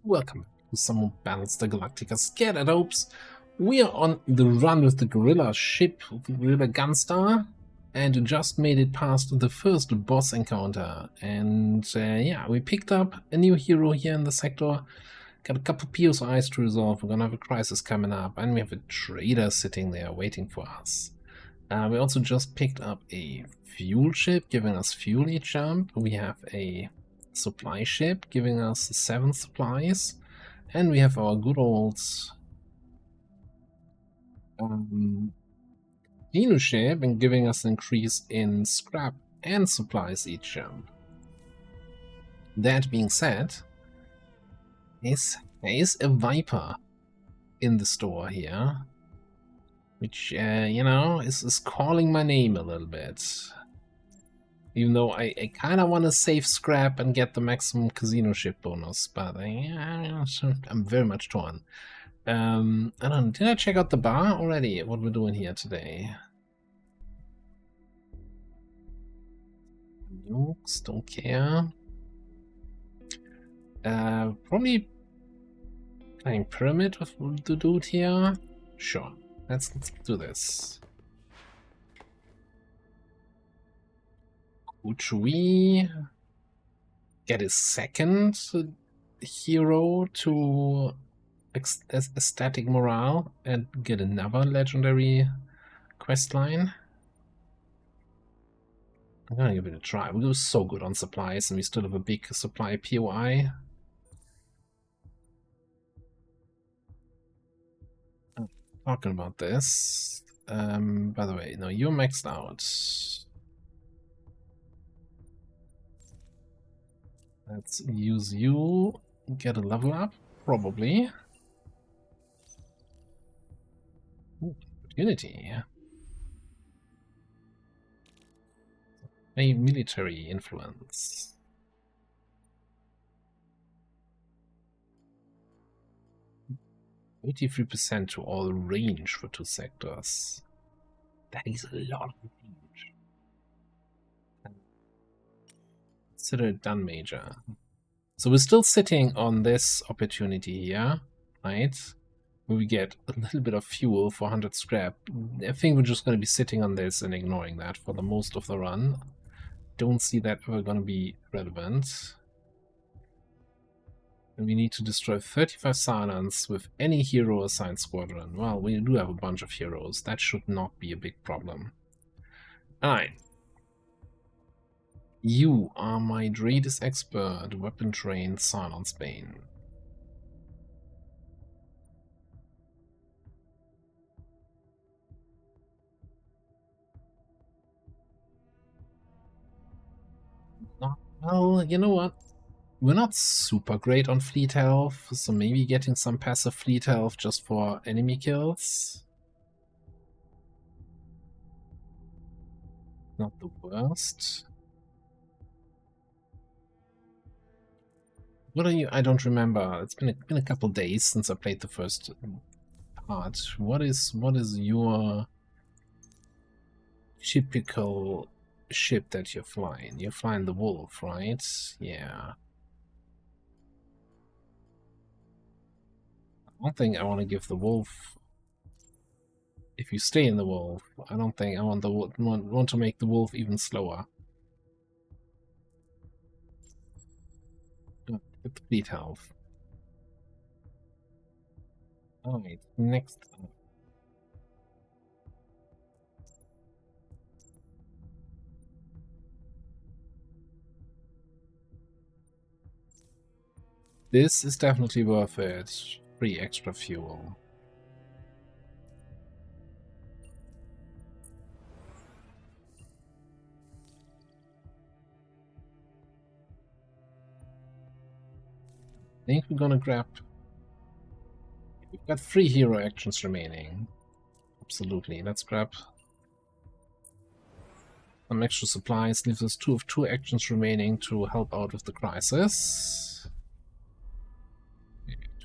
Welcome to some more Battlestar Galactica Scared at Hopes. We are on the run with the Guerilla ship, the Guerilla Gunstar, and just made it past the first boss encounter. And yeah, we picked up a new hero here in the sector. Got a couple POIs to resolve. We're gonna have a crisis coming up, and we have a trader sitting there waiting for us. We also just picked up a fuel ship, giving us fuel each jump. We have a supply ship giving us 7 supplies, and we have our good old Dino ship and giving us an increase in scrap and supplies each jump. That being said, there is a Viper in the store here, which you know, is calling my name a little bit. Even though I kind of want to save scrap and get the maximum casino ship bonus, but I'm very much torn. I don't know, did I check out the bar already? What we're doing here today? Nukes, don't care. Probably playing Pyramid with the dude here. Sure, let's do this. Could we get a second hero to aesthetic morale and get another legendary questline? I'm gonna give it a try. We were so good on supplies and we still have a big supply POI. Talking about this. By the way, no, you're maxed out. Let's use you, get a level up, probably. Ooh, opportunity. A military influence. %83% to all range for 2 sectors. That is a lot of range. Consider it done, Major. So we're still sitting on this opportunity here, right? Where we get a little bit of fuel for 100 scrap. I think we're just going to be sitting on this and ignoring that for the most of the run. Don't see that ever going to be relevant. And we need to destroy 35 Cylons with any hero assigned squadron. Well, we do have a bunch of heroes. That should not be a big problem. Alright. You are my Dreadis expert, weapon trained Cylons Bane. Well, you know what? We're not super great on fleet health, so maybe getting some passive fleet health just for enemy kills. Not the worst. What are you? I don't remember. It's been a couple days since I played the first part. What is your typical ship that you're flying? You're flying the Wolf, right? Yeah. I don't think I want to give the Wolf. If you stay in the Wolf, I don't think I want want to make the Wolf even slower. With fleet health. Alright, next up. This is definitely worth it. Free extra fuel. I think we're gonna grab. We've got 3 hero actions remaining. Absolutely. Let's grab some extra supplies. Leaves us 2 of 2 actions remaining to help out with the crisis.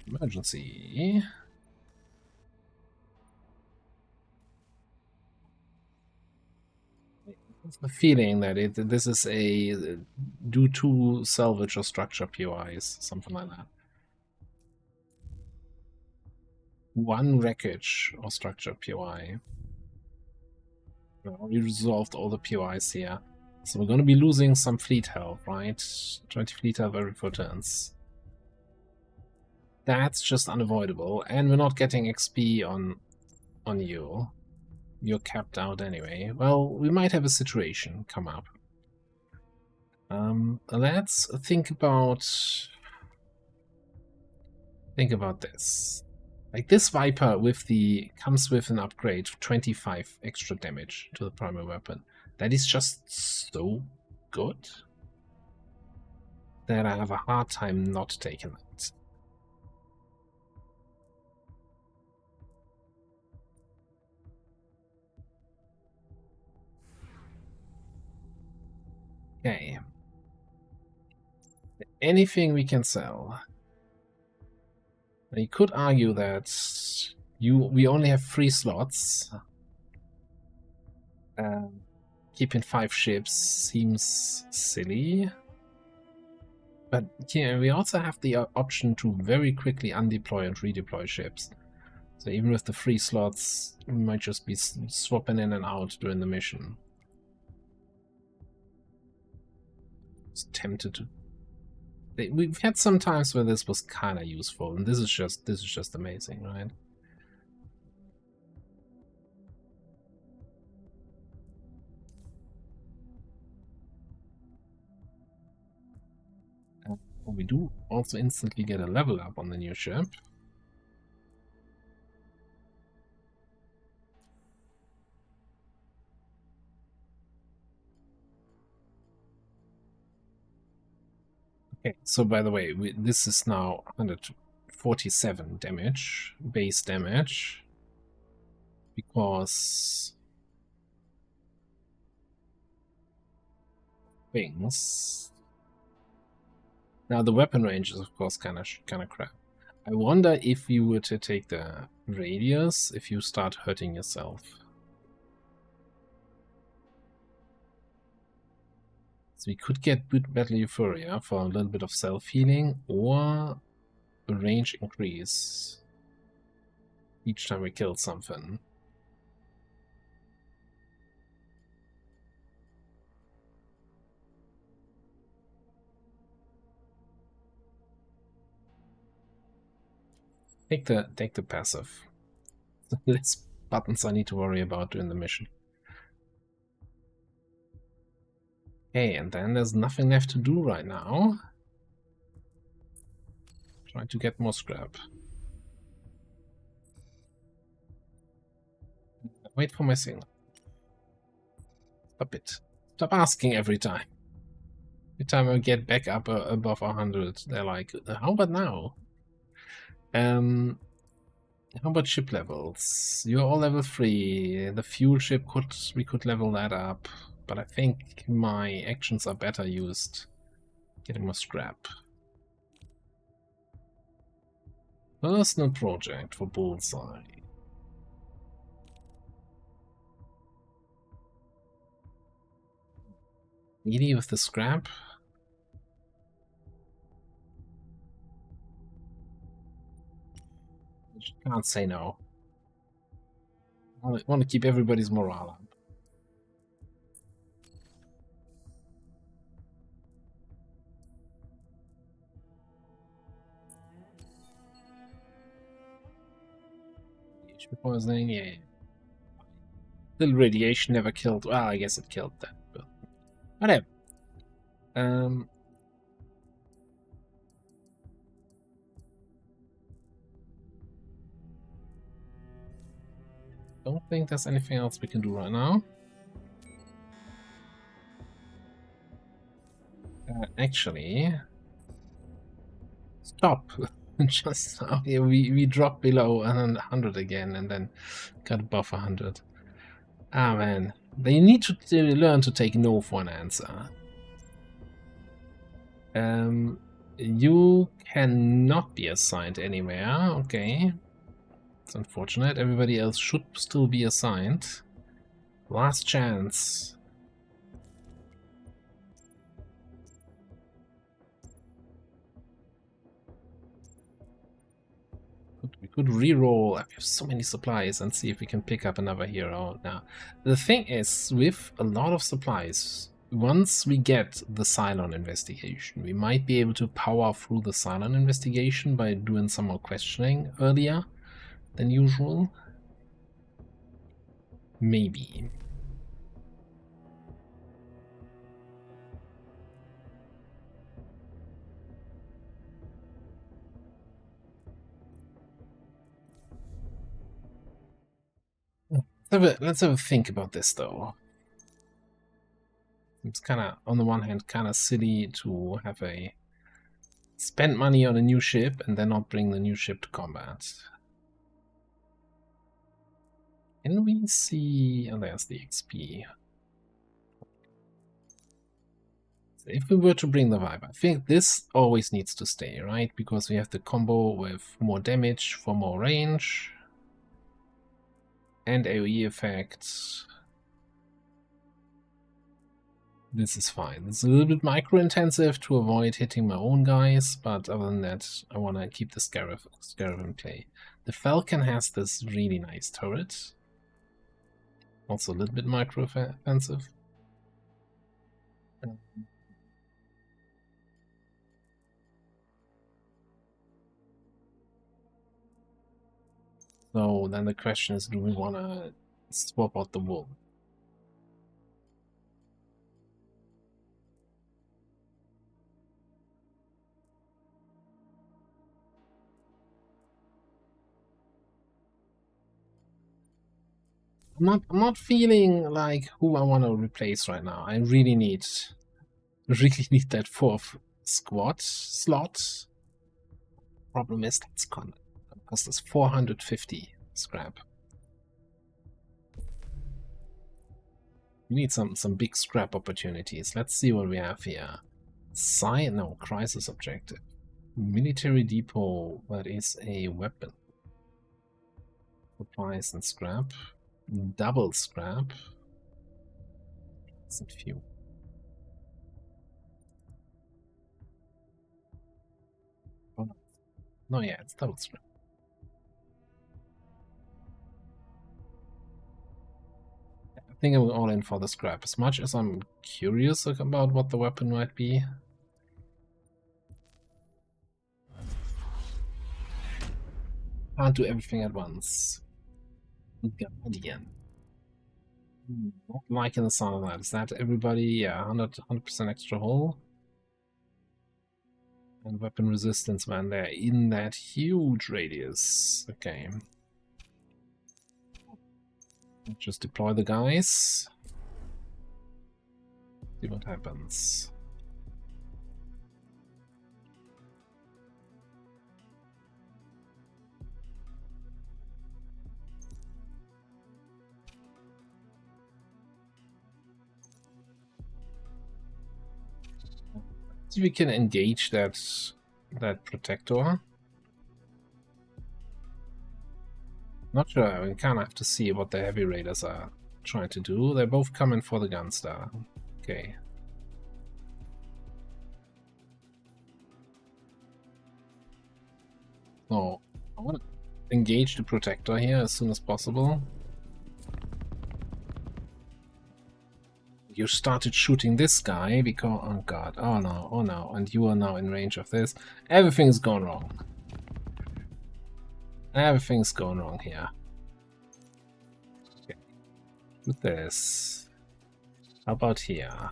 Emergency. It's the feeling that this is a do to salvage or structure POIs, something like that. 1 wreckage or structure POI. Well, we resolved all the POIs here. So we're going to be losing some fleet health, right? 20 fleet health every 4 turns. That's just unavoidable, and we're not getting XP on you. You're capped out anyway. Well, we might have a situation come up. Let's think about this. Like this Viper comes with an upgrade, 25 extra damage to the primary weapon. That is just so good that I have a hard time not taking that. Okay. Anything we can sell. You could argue that we only have 3 slots. Keeping 5 ships seems silly. But yeah, we also have the option to very quickly undeploy and redeploy ships. So even with the 3 slots, we might just be swapping in and out during the mission. I was tempted to. We've had some times where this was kind of useful, and this is just amazing, right? We do also instantly get a level up on the new ship. Okay, so by the way, this is now 147 damage, base damage, because things. Now the weapon range is of course kind of crap. I wonder if you were to take the radius, if you start hurting yourself. So we could get Battle Euphoria for a little bit of self-healing, or a range increase each time we kill something. Take the passive. Less buttons I need to worry about during the mission. Okay, and then there's nothing left to do right now. Trying to get more scrap. Wait for my signal. Stop it. Stop asking every time. Every time I get back up above 100, they're like, how about now? How about ship levels? You're all level 3. The fuel ship we could level that up, but I think my actions are better used getting more scrap. Personal project for Bullseye. Needy with the scrap. Can't say no. I want to keep everybody's morale up. Poisoning, yeah. Little radiation never killed. Well, I guess it killed that, but whatever. Don't think there's anything else we can do right now. Actually, stop. Just yeah, we dropped below 100 again, and then got above 100. Ah man, they need to learn to take no for an answer. You cannot be assigned anywhere. Okay, it's unfortunate. Everybody else should still be assigned. Last chance. Good reroll. We have so many supplies, and see if we can pick up another hero. Now, the thing is, with a lot of supplies, once we get the Cylon investigation, we might be able to power through the Cylon investigation by doing some more questioning earlier than usual. Maybe. Let's have a think about this, though. It's kind of, on the one hand, kind of silly to have a spend money on a new ship and then not bring the new ship to combat. Can we see... oh, there's the XP. So if we were to bring the Vibe, I think this always needs to stay, right? Because we have the combo with more damage for more range. And AoE effects. This is fine. It's a little bit micro-intensive to avoid hitting my own guys, but other than that, I want to keep the Scarab in play. The Falcon has this really nice turret. Also a little bit micro-offensive. So then the question is, do we want to swap out the wool? I'm not feeling like who I want to replace right now. I really need that 4th squad slot. Problem is that's gonna cost us 450 scrap. We need some big scrap opportunities. Let's see what we have here. No, crisis objective. Military depot, that is a weapon. Supplies and scrap. Double scrap. Isn't few. Oh, no, yeah, it's double scrap. I think I'm all in for the scrap. As much as I'm curious about what the weapon might be. Can't do everything at once. Guardian. Not liking the sound of that. Is that everybody? Yeah, 100% extra hull. And weapon resistance when they're in that huge radius. Okay. Just deploy the guys. See what happens. See if we can engage that protector. Not sure, we kind of have to see what the heavy raiders are trying to do. They're both coming for the Gunstar. Okay. So, I want to engage the protector here as soon as possible. You started shooting this guy because... oh god, oh no, and you are now in range of this. Everything's gone wrong. Everything's going wrong here. Okay. With this. How about here?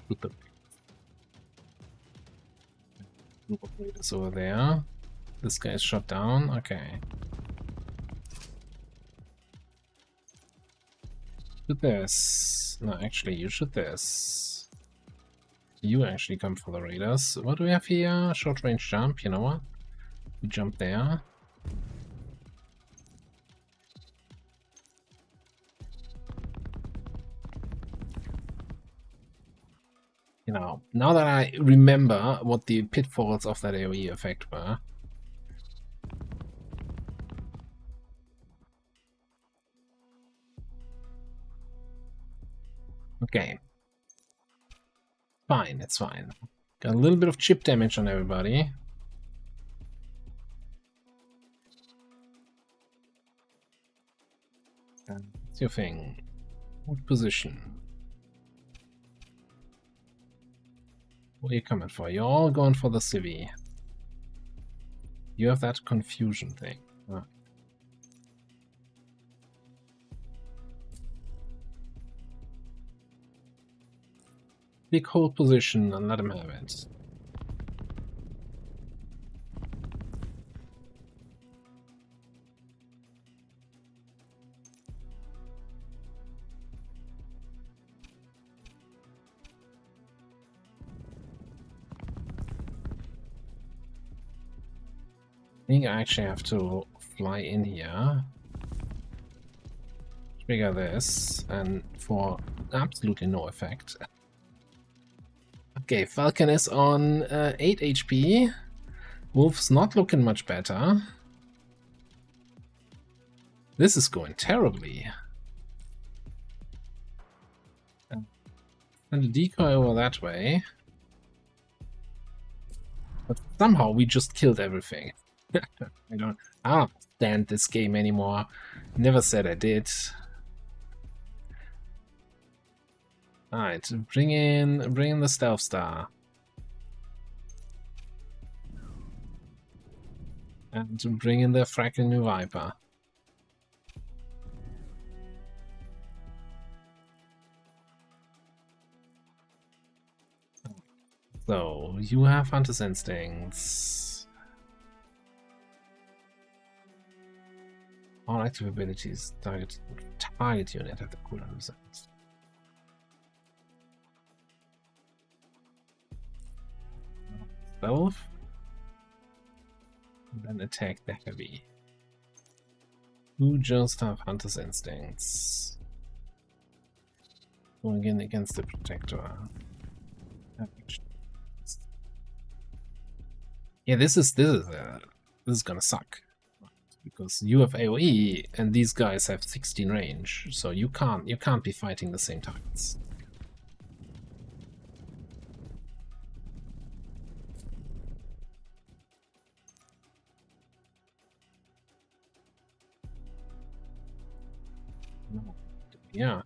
Put the group of raiders over there. This guy is shot down. Okay. Shoot this. No, actually, you shoot this. You actually come for the raiders. What do we have here? Short range jump. You know what? We jump there. You know, now that I remember what the pitfalls of that AoE effect were. Okay. Fine, it's fine. Got a little bit of chip damage on everybody. What's your thing? What position? What are you coming for? You're all going for the civvy. You have that confusion thing. Ah. Big hold position and let him have it. I think I actually have to fly in here, trigger this, and for absolutely no effect. Okay, Falcon is on 8 HP. Wolf's not looking much better. This is going terribly. And a decoy over that way. But somehow we just killed everything. I don't stand this game anymore. Never said I did. Alright, bring in the Stealth Star. And bring in the fracking new Viper. So, you have Hunter's Instincts. All active abilities target unit at the cooldown results. Both. And then attack the heavy. Who just have Hunter's Instincts? Going in against the Protector. Yeah, this is gonna suck. Because you have AoE and these guys have 16 range, so you can't be fighting the same targets. Yeah,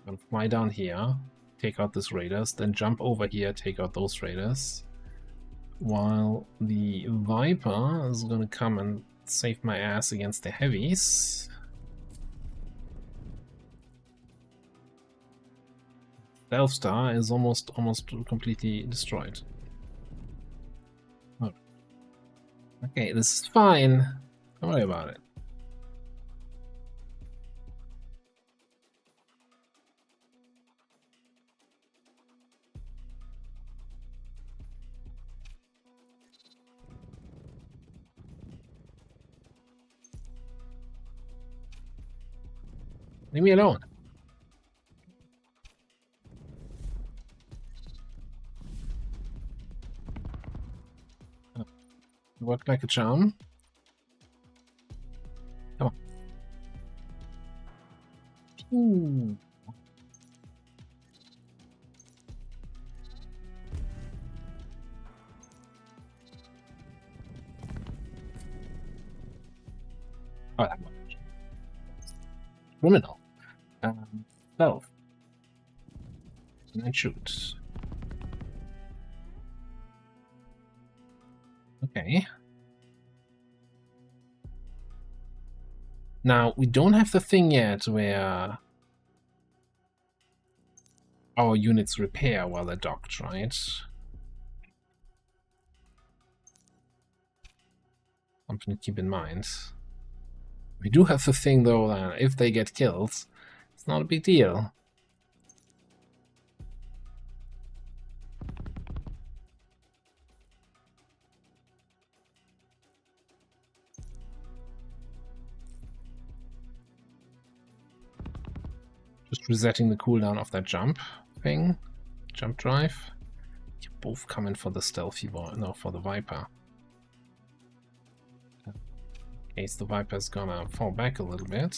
gonna fly down here, take out these raiders, then jump over here, take out those raiders, while the Viper is gonna come and save my ass against the heavies. Stealth Star is almost completely destroyed. Oh. Okay, this is fine. Don't worry about it. Leave me alone. Oh. Worked like a charm. Come on. Ooh. Oh, that one. Criminal. Stealth. And then shoot. Okay. Now, we don't have the thing yet where our units repair while they're docked, right? Something to keep in mind. We do have the thing, though, that if they get killed, it's not a big deal. Just resetting the cooldown of that jump thing. Jump drive. You're both coming for the stealthy one. No, for the Viper. In case the Viper's gonna fall back a little bit.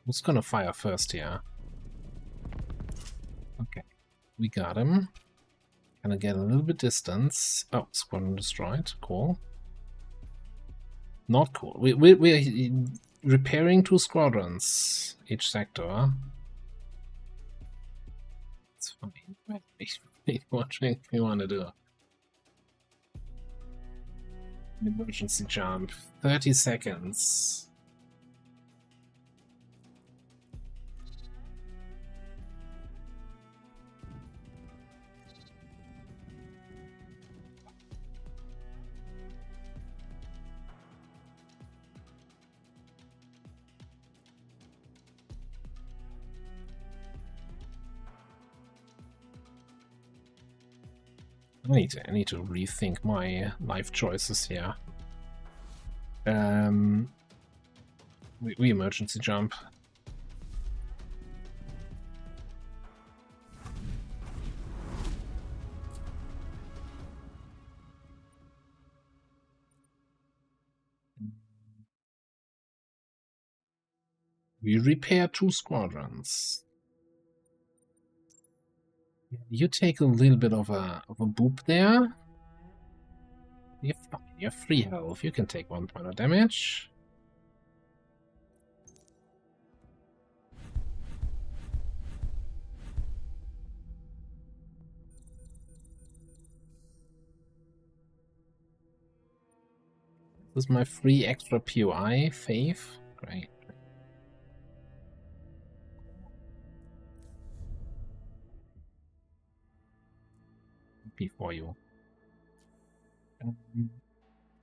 Who's gonna fire first here? Okay, we got him. Gonna get a little bit distance. Oh, squadron destroyed. Cool. Not cool. We're repairing 2 squadrons each sector. It's fine. What do we want to do? Emergency jump. 30 seconds. I need to rethink my life choices here. We emergency jump. We repair 2 squadrons. You take a little bit of a boop there. You're free health. You can take 1 point of damage. This is my free extra POI, Faith. Great. For you.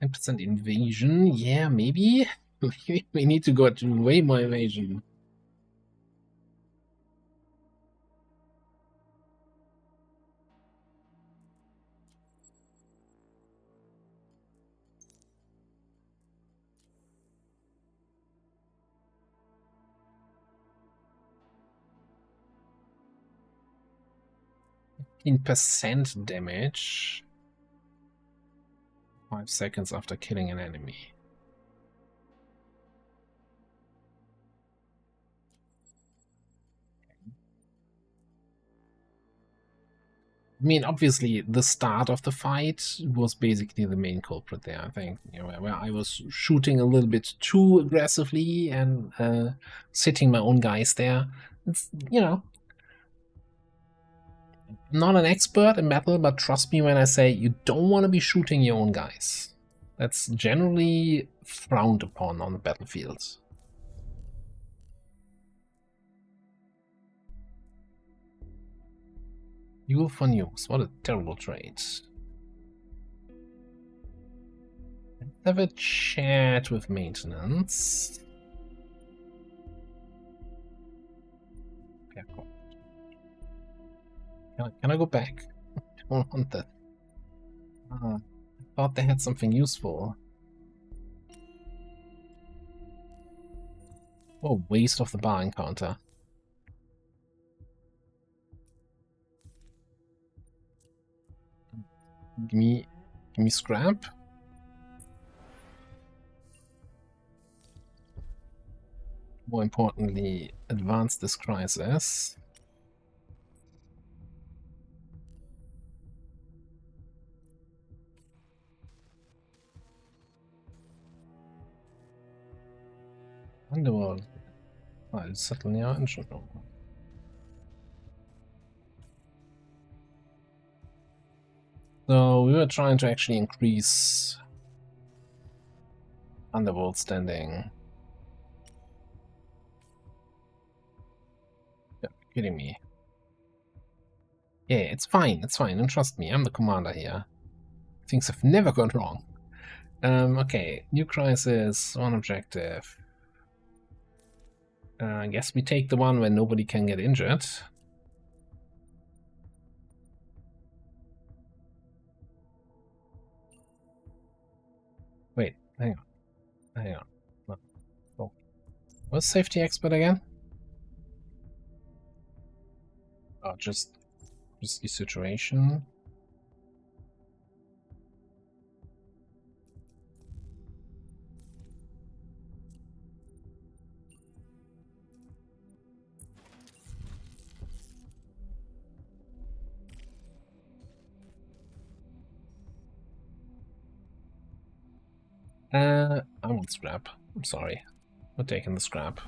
10% invasion, yeah, maybe. Maybe we need to go to way more invasion. % damage 5 seconds after killing an enemy. I mean, obviously, the start of the fight was basically the main culprit there, I think. You know, where I was shooting a little bit too aggressively and sitting my own guys there. It's, you know, I'm not an expert in battle, but trust me when I say you don't want to be shooting your own guys. That's generally frowned upon on the battlefield. Fuel for news. What a terrible trait. Have a chat with maintenance. Okay, cool. Can I go back? I don't want that. I thought they had something useful. Oh, waste of the bar encounter. Give me scrap. More importantly, advance this crisis. Underworld. I'll settle near engine room. So we were trying to actually increase Underworld standing. You're kidding me. Yeah, it's fine, and trust me, I'm the commander here. Things have never gone wrong. Okay, new crisis, 1 objective. I guess we take the one where nobody can get injured. Wait, hang on. Hang on. Oh. What's safety expert again? Oh, just risky situation. I want scrap. I'm sorry. We're taking the scrap.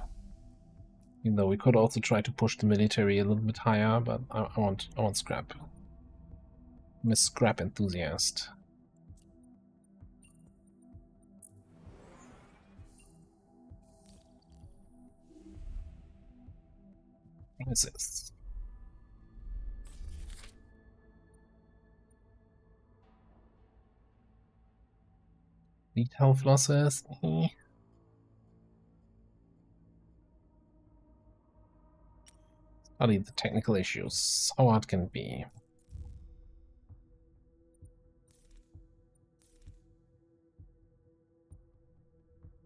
Even though we could also try to push the military a little bit higher, but I want scrap. I'm a scrap enthusiast. What is this? Need health losses? Study the technical issues. How hard can it be?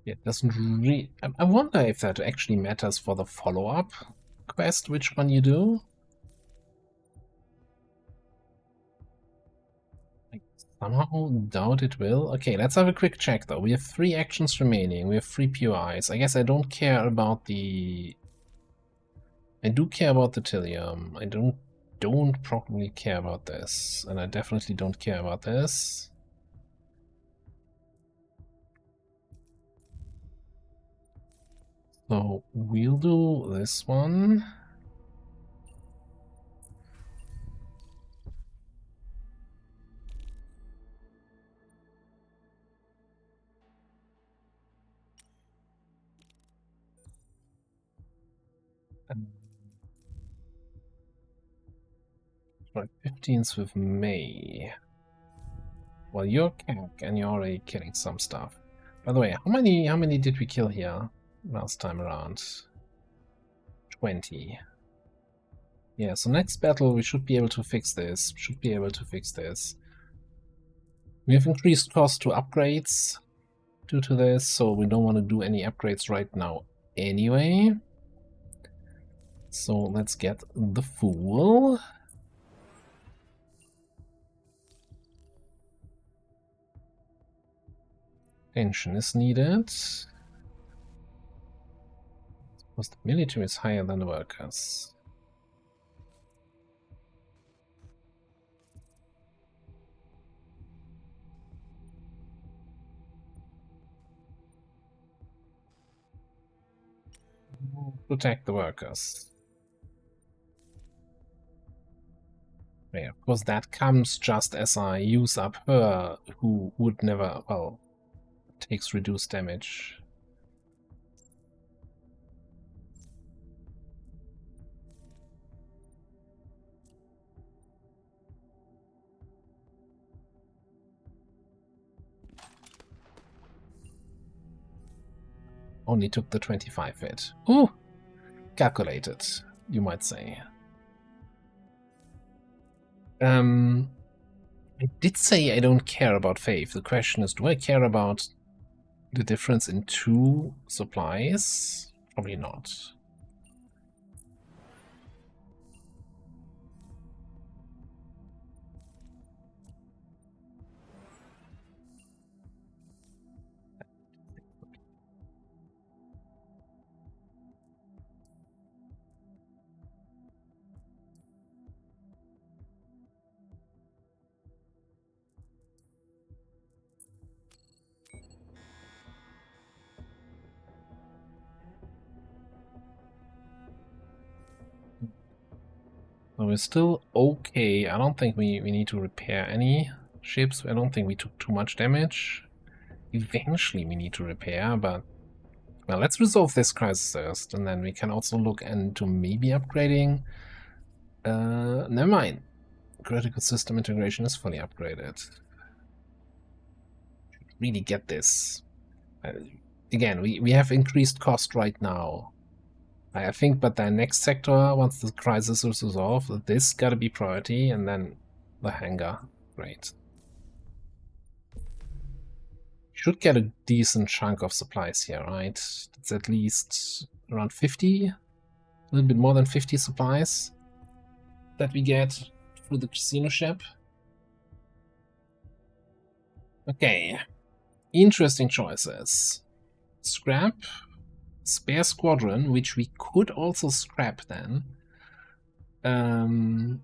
It doesn't really... I wonder if that actually matters for the follow-up quest, which one you do. I somehow doubt it will. Okay, let's have a quick check though. We have 3 actions remaining. We have 3 POIs. I guess I don't care about the... I do care about the Tilium. I don't probably care about this. And I definitely don't care about this. So we'll do this one. Right, 15th of May. Well, you're CAC and you're already killing some stuff. By the way, how many did we kill here last time around? 20. Yeah, so next battle we should be able to fix this. We have increased cost to upgrades due to this, so we don't want to do any upgrades right now anyway. So let's get the Fool. Tension is needed. Because the military is higher than the workers. Protect the workers. Yeah, of course that comes just as I use up her, who would never, well, takes reduced damage. Only took the 25 hit. Ooh! Calculated, you might say. I did say I don't care about faith. The question is, do I care about the difference in 2 supplies? Probably not. So we're still okay. I don't think we need to repair any ships. I don't think we took too much damage. Eventually we need to repair, but... Well, let's resolve this crisis first, and then we can also look into maybe upgrading. Never mind. Critical system integration is fully upgraded. Should really get this. Again, we have increased cost right now. I think, but the next sector, once the crisis is resolved, this gotta be priority, and then the hangar. Great. Should get a decent chunk of supplies here, right? It's at least around 50, a little bit more than 50 supplies that we get through the casino ship. Okay, interesting choices. Scrap, spare squadron, which we could also scrap then. And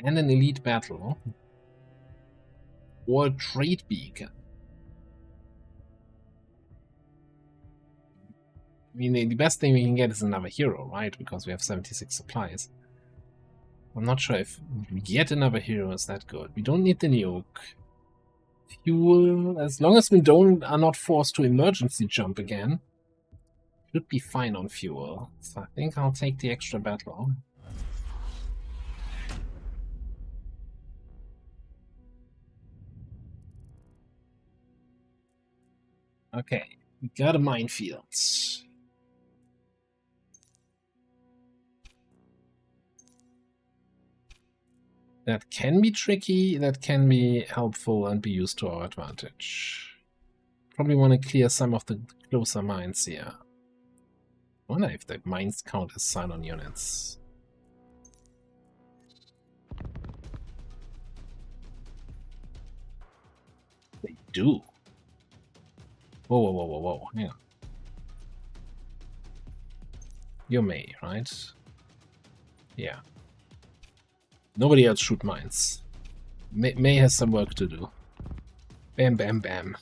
an elite battle. Or a trade beacon. I mean, the best thing we can get is another hero, right? Because we have 76 supplies. I'm not sure if yet another hero is that good. We don't need the nuke. Fuel, as long as we are not forced to emergency jump again, should be fine on fuel. So I think I'll take the extra battle. Okay, we got a minefield. That can be tricky, that can be helpful and be used to our advantage. Probably want to clear some of the closer mines here. I wonder if the mines count as Cylon units. They do. Whoa, whoa, whoa, whoa, whoa. Hang on. You're May, right? Yeah. Nobody else shoot mines. May has some work to do. Bam, bam, bam.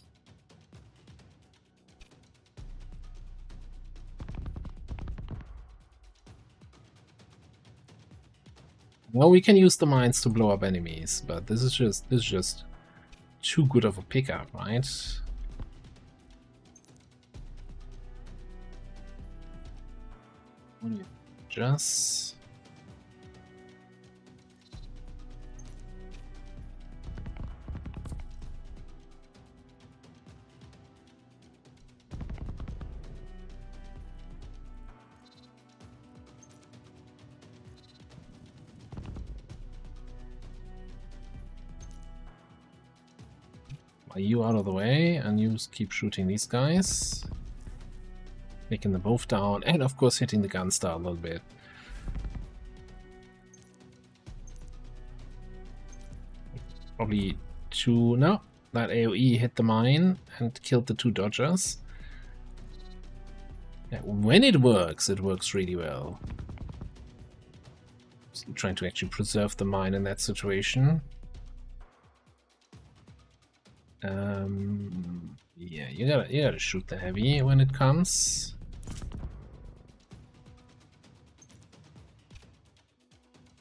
Well, we can use the mines to blow up enemies, but this is just too good of a pickup, right? Just you out of the way, and you keep shooting these guys. Taking them both down, and of course hitting the Gunstar a little bit. Probably two... no, that AoE hit the mine and killed the two dodgers. Yeah, when it works really well. So I'm trying to actually preserve the mine in that situation. Yeah, you gotta shoot the heavy when it comes.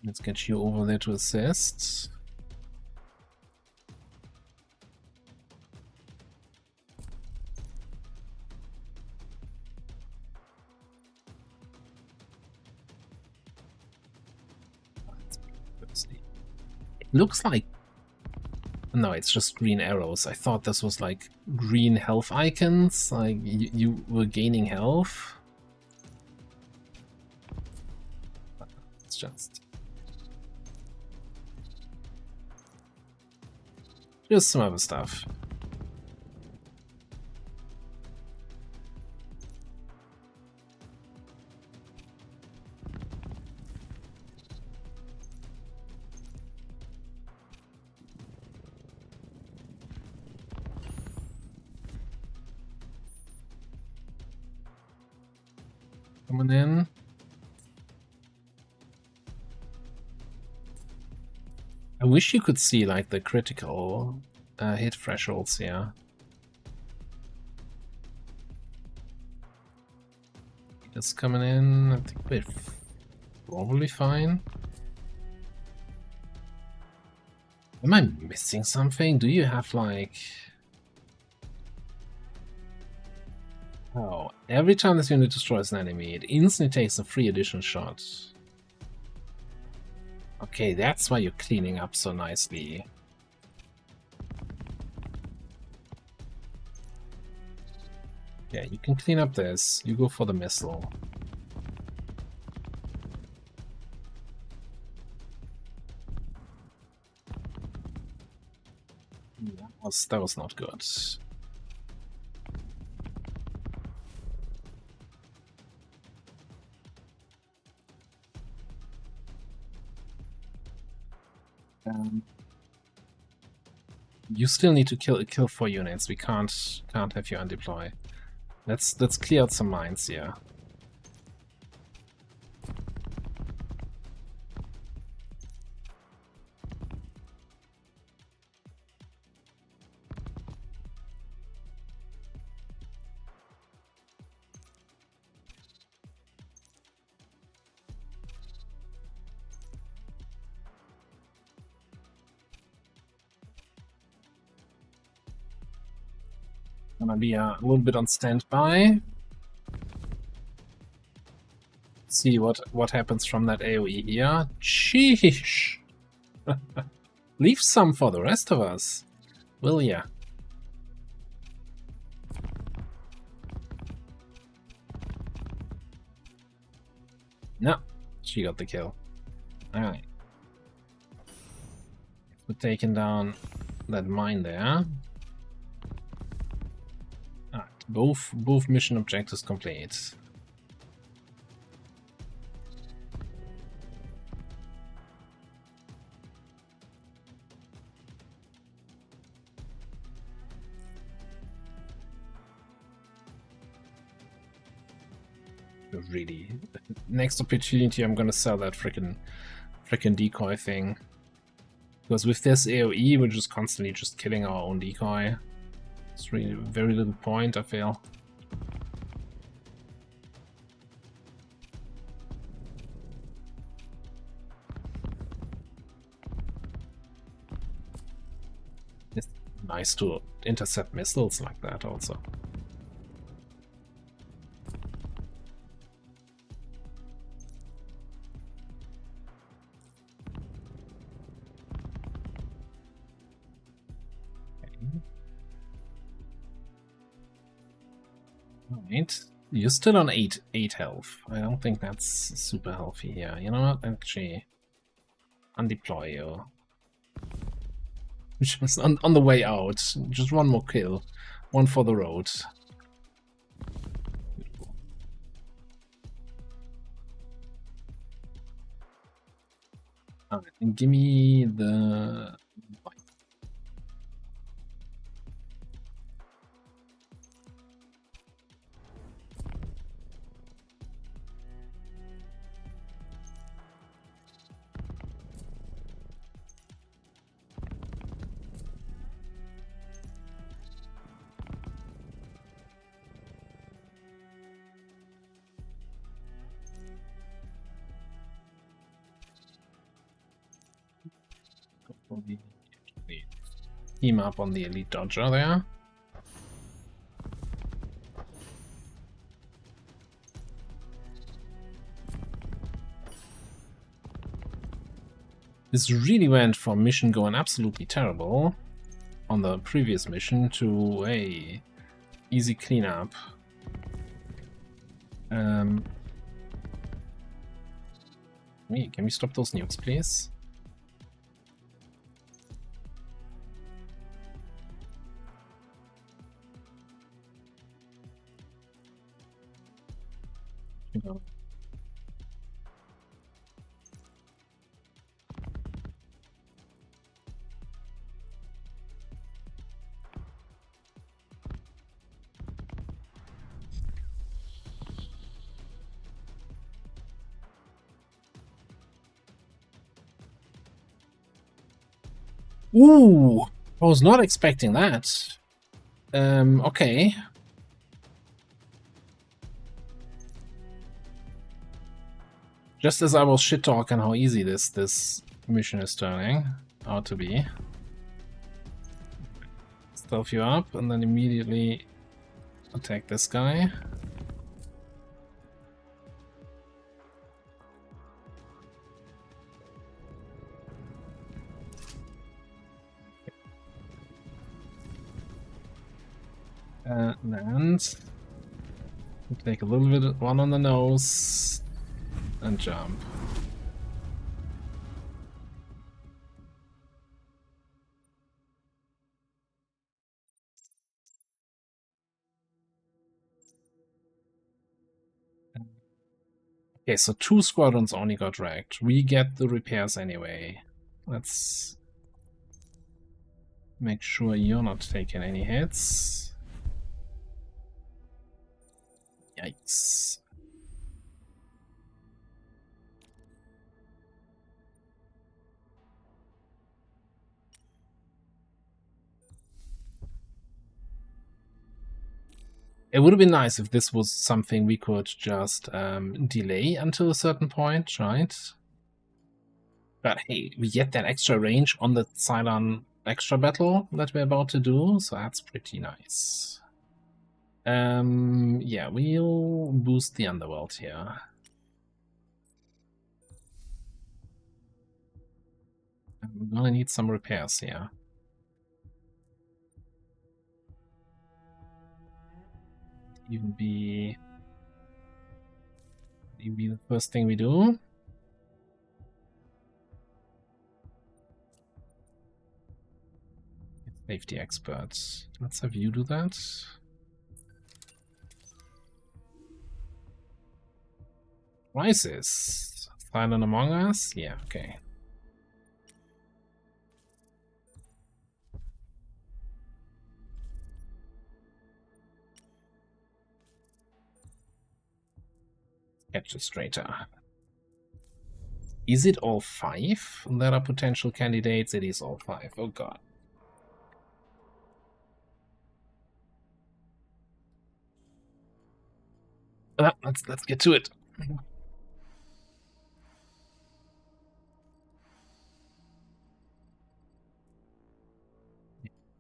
Let's get you over there to assist. It looks like... no, it's just green arrows. I thought this was like green health icons, like you were gaining health. It's just some other stuff. Coming in. I wish you could see like the critical hit thresholds here. Just coming in. I think we're probably fine. Am I missing something? Do you have like... oh, every time this unit destroys an enemy, it instantly takes a free additional shot. Okay, that's why you're cleaning up so nicely. Yeah, you can clean up this. You go for the missile. That was not good. You still need to kill 4 units. We can't have you undeploy. Let's clear out some mines here. Gonna be a little bit on standby. See what happens from that AoE here. Sheesh! Leave some for the rest of us, will ya? No, she got the kill. Alright. We're taking down that mine there. Alright, both mission objectives complete. Really, next opportunity I'm gonna sell that frickin' decoy thing, because with this AoE we're just constantly just killing our own decoy. It's really very little point, I feel. It's nice to intercept missiles like that also. Alright, you're still on 8 health. I don't think that's super healthy here. You know what? Actually, undeploy you. Just on the way out. Just one more kill. One for the road. Beautiful. Alright, and give me the... Team up on the elite dodger there. This really went from mission going absolutely terrible on the previous mission to a easy cleanup. Can we stop those nukes, please? Ooh, I was not expecting that. Okay. Just as I was shit talking how easy this mission is turning out to be. Stealth you up and then immediately attack this guy. Land. Take a little bit one on the nose and jump. Okay, so 2 squadrons only got wrecked. We get the repairs anyway. Let's make sure you're not taking any hits. Yikes. It would have been nice if this was something we could just delay until a certain point, right? But hey, we get that extra range on the Cylon extra battle that we're about to do, so that's pretty nice. Yeah, we'll boost the underworld here. We're gonna need some repairs here. Even be the first thing we do. Safety experts. Let's have you do that. Crisis. Silent Among Us? Yeah, okay. Catch the straighter. Is it all 5 that are potential candidates? It is all 5. Oh god. Let's get to it.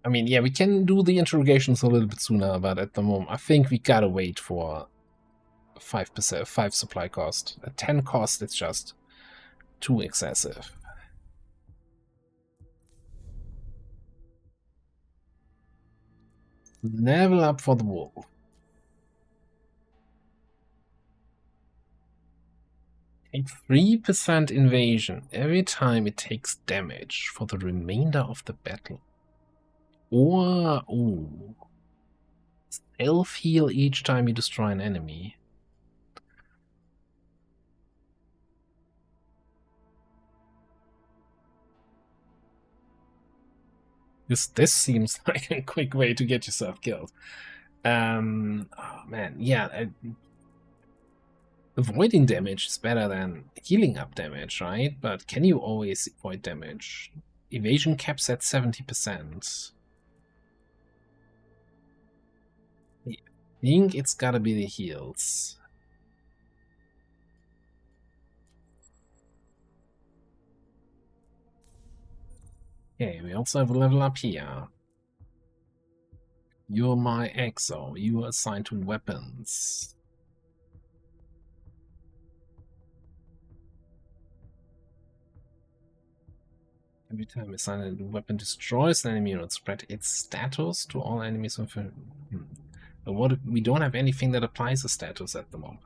I mean, yeah, we can do the interrogations a little bit sooner, but at the moment, I think we gotta wait for 5%, 5 supply cost. At 10 cost, it's just too excessive. Level up for the wolf. Take 3% invasion every time it takes damage for the remainder of the battle. Or, ooh, self-heal each time you destroy an enemy. This seems like a quick way to get yourself killed. Oh man, yeah. Avoiding damage is better than healing up damage, right? But can you always avoid damage? Evasion caps at 70%. I think it's gotta be the heals. Okay, we also have a level up here. You're my exo. You are assigned to weapons. Every time assigned a weapon destroys an enemy, it spread its status to all enemies. But what if we don't have anything that applies a status at the moment?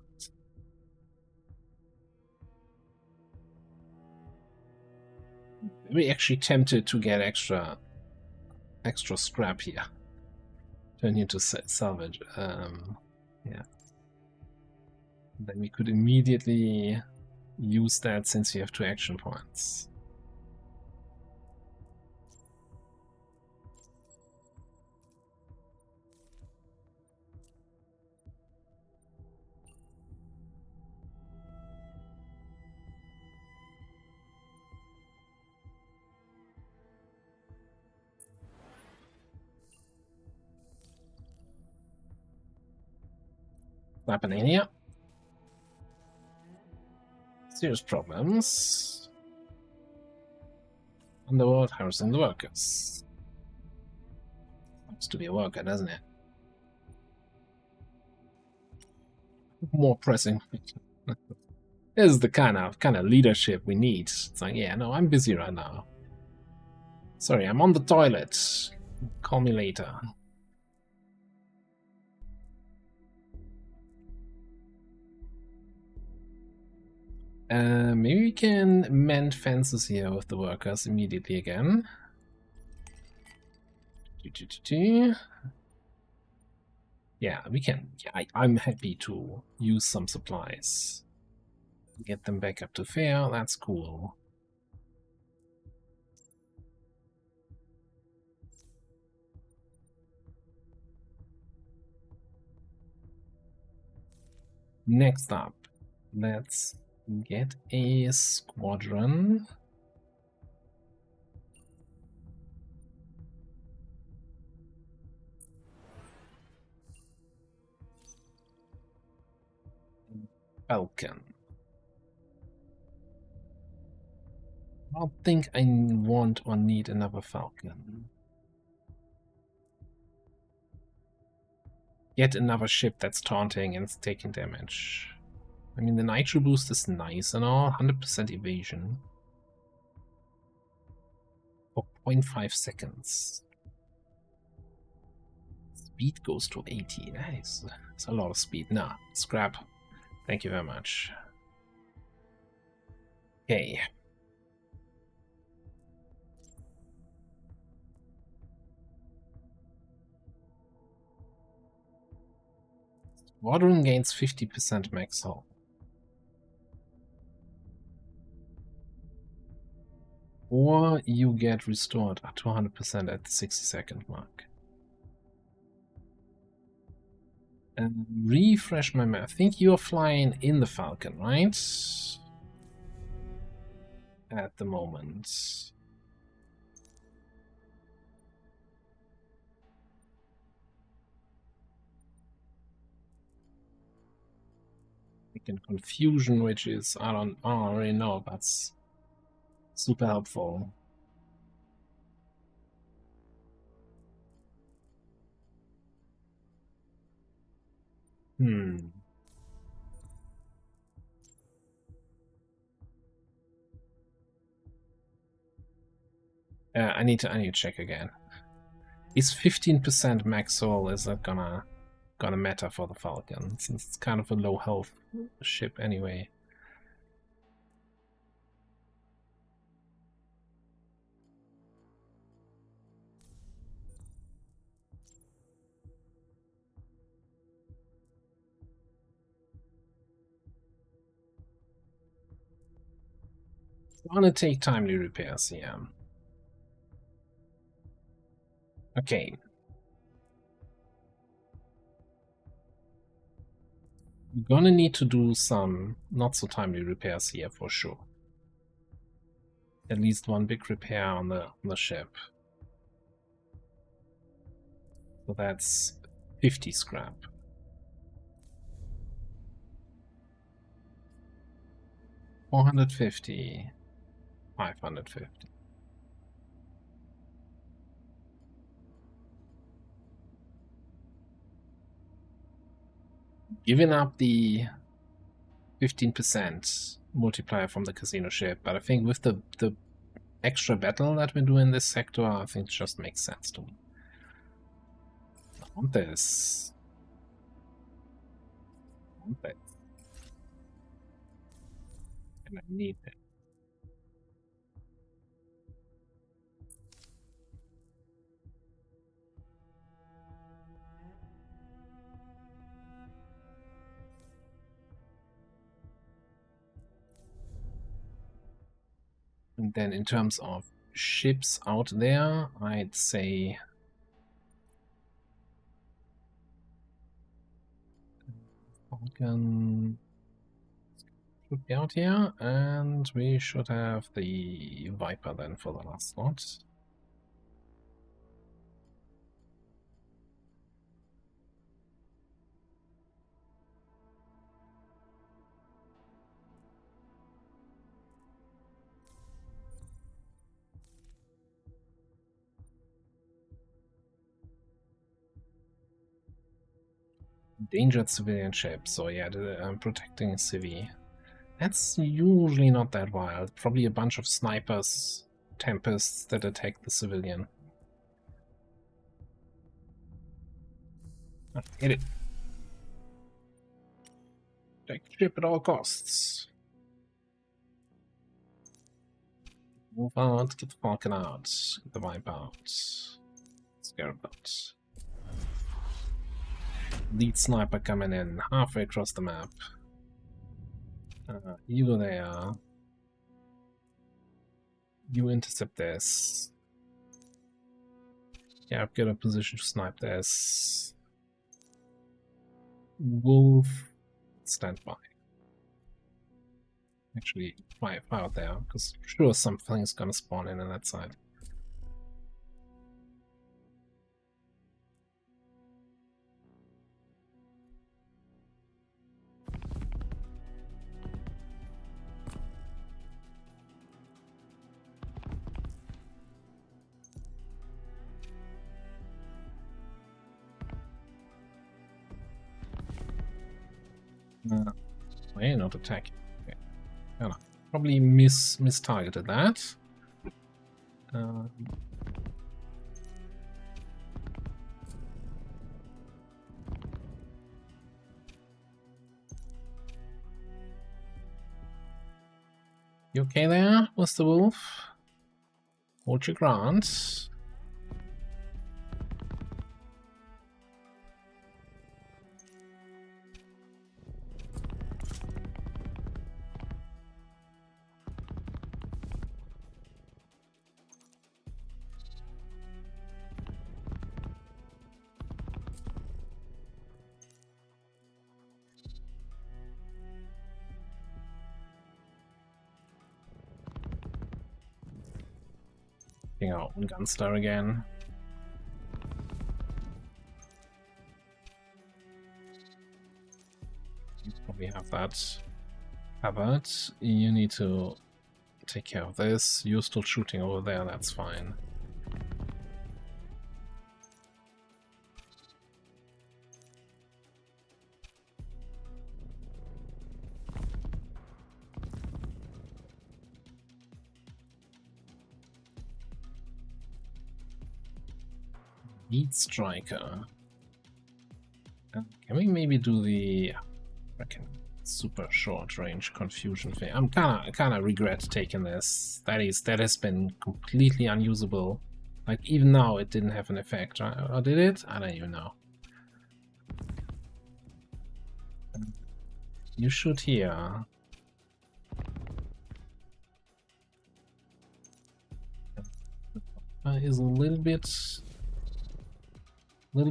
We're actually tempted to get extra scrap here. Turn you to salvage. Yeah. Then we could immediately use that since we have 2 action points. Happening here. Serious problems. Underworld harassing the workers. Seems to be a worker, doesn't it? More pressing. This is the kind of leadership we need. It's like, yeah, no, I'm busy right now. Sorry, I'm on the toilet. Call me later. Maybe we can mend fences here with the workers immediately again. Yeah, we can. Yeah, I'm happy to use some supplies. Get them back up to fair, that's cool. Next up, let's get a squadron. Falcon. I don't think I want or need another Falcon. Yet another ship that's taunting and it's taking damage. I mean, the nitro boost is nice and all, 100% evasion. For 0.5 seconds. Speed goes to 80, nice. That's a lot of speed. Nah, scrap. Thank you very much. Okay. Squadron gains 50% max hull. Or you get restored to 100% at the 60-second mark. And refresh my map. I think you're flying in the Falcon, right? At the moment. In confusion, which is I don't already know, that's super helpful. I need to check again. Is 15% max hull, is that gonna matter for the Falcon, since it's kind of a low health ship anyway? I wanna take timely repairs here. Okay. We're gonna need to do some not so timely repairs here for sure. At least one big repair on the ship. So that's 50 scrap. 450. 550. Giving up the 15% multiplier from the casino ship, but I think with the extra battle that we do in this sector, I think it just makes sense to me. I want this. I want that. And I need it. And then in terms of ships out there, I'd say Falcon should be out here, and we should have the Viper then for the last slot. Endangered civilian ship, so yeah, protecting a civvy. That's usually not that wild. Probably a bunch of snipers, tempests that attack the civilian. Hit it. Protect ship at all costs. Move out, get the Falcon out, get the Vibe out, Scarab out. Lead Sniper coming in halfway across the map. You go there. You intercept this. Yeah, I've got a position to snipe this. Wolf, stand by. Actually, fly out there, because sure something's gonna spawn in on that side. Why not attacking? Okay. Oh, no. Probably mistargeted that. You okay there, Mr. Wolf? Hold your ground. Out Gunstar again. You probably have that covered. You need to take care of this. You're still shooting over there, that's fine. Heat Striker. Can we maybe do the super short range confusion thing? I'm kinda regret taking this. That has been completely unusable. Like even now it didn't have an effect, right? Or did it? I don't even know. You shoot here. Is a little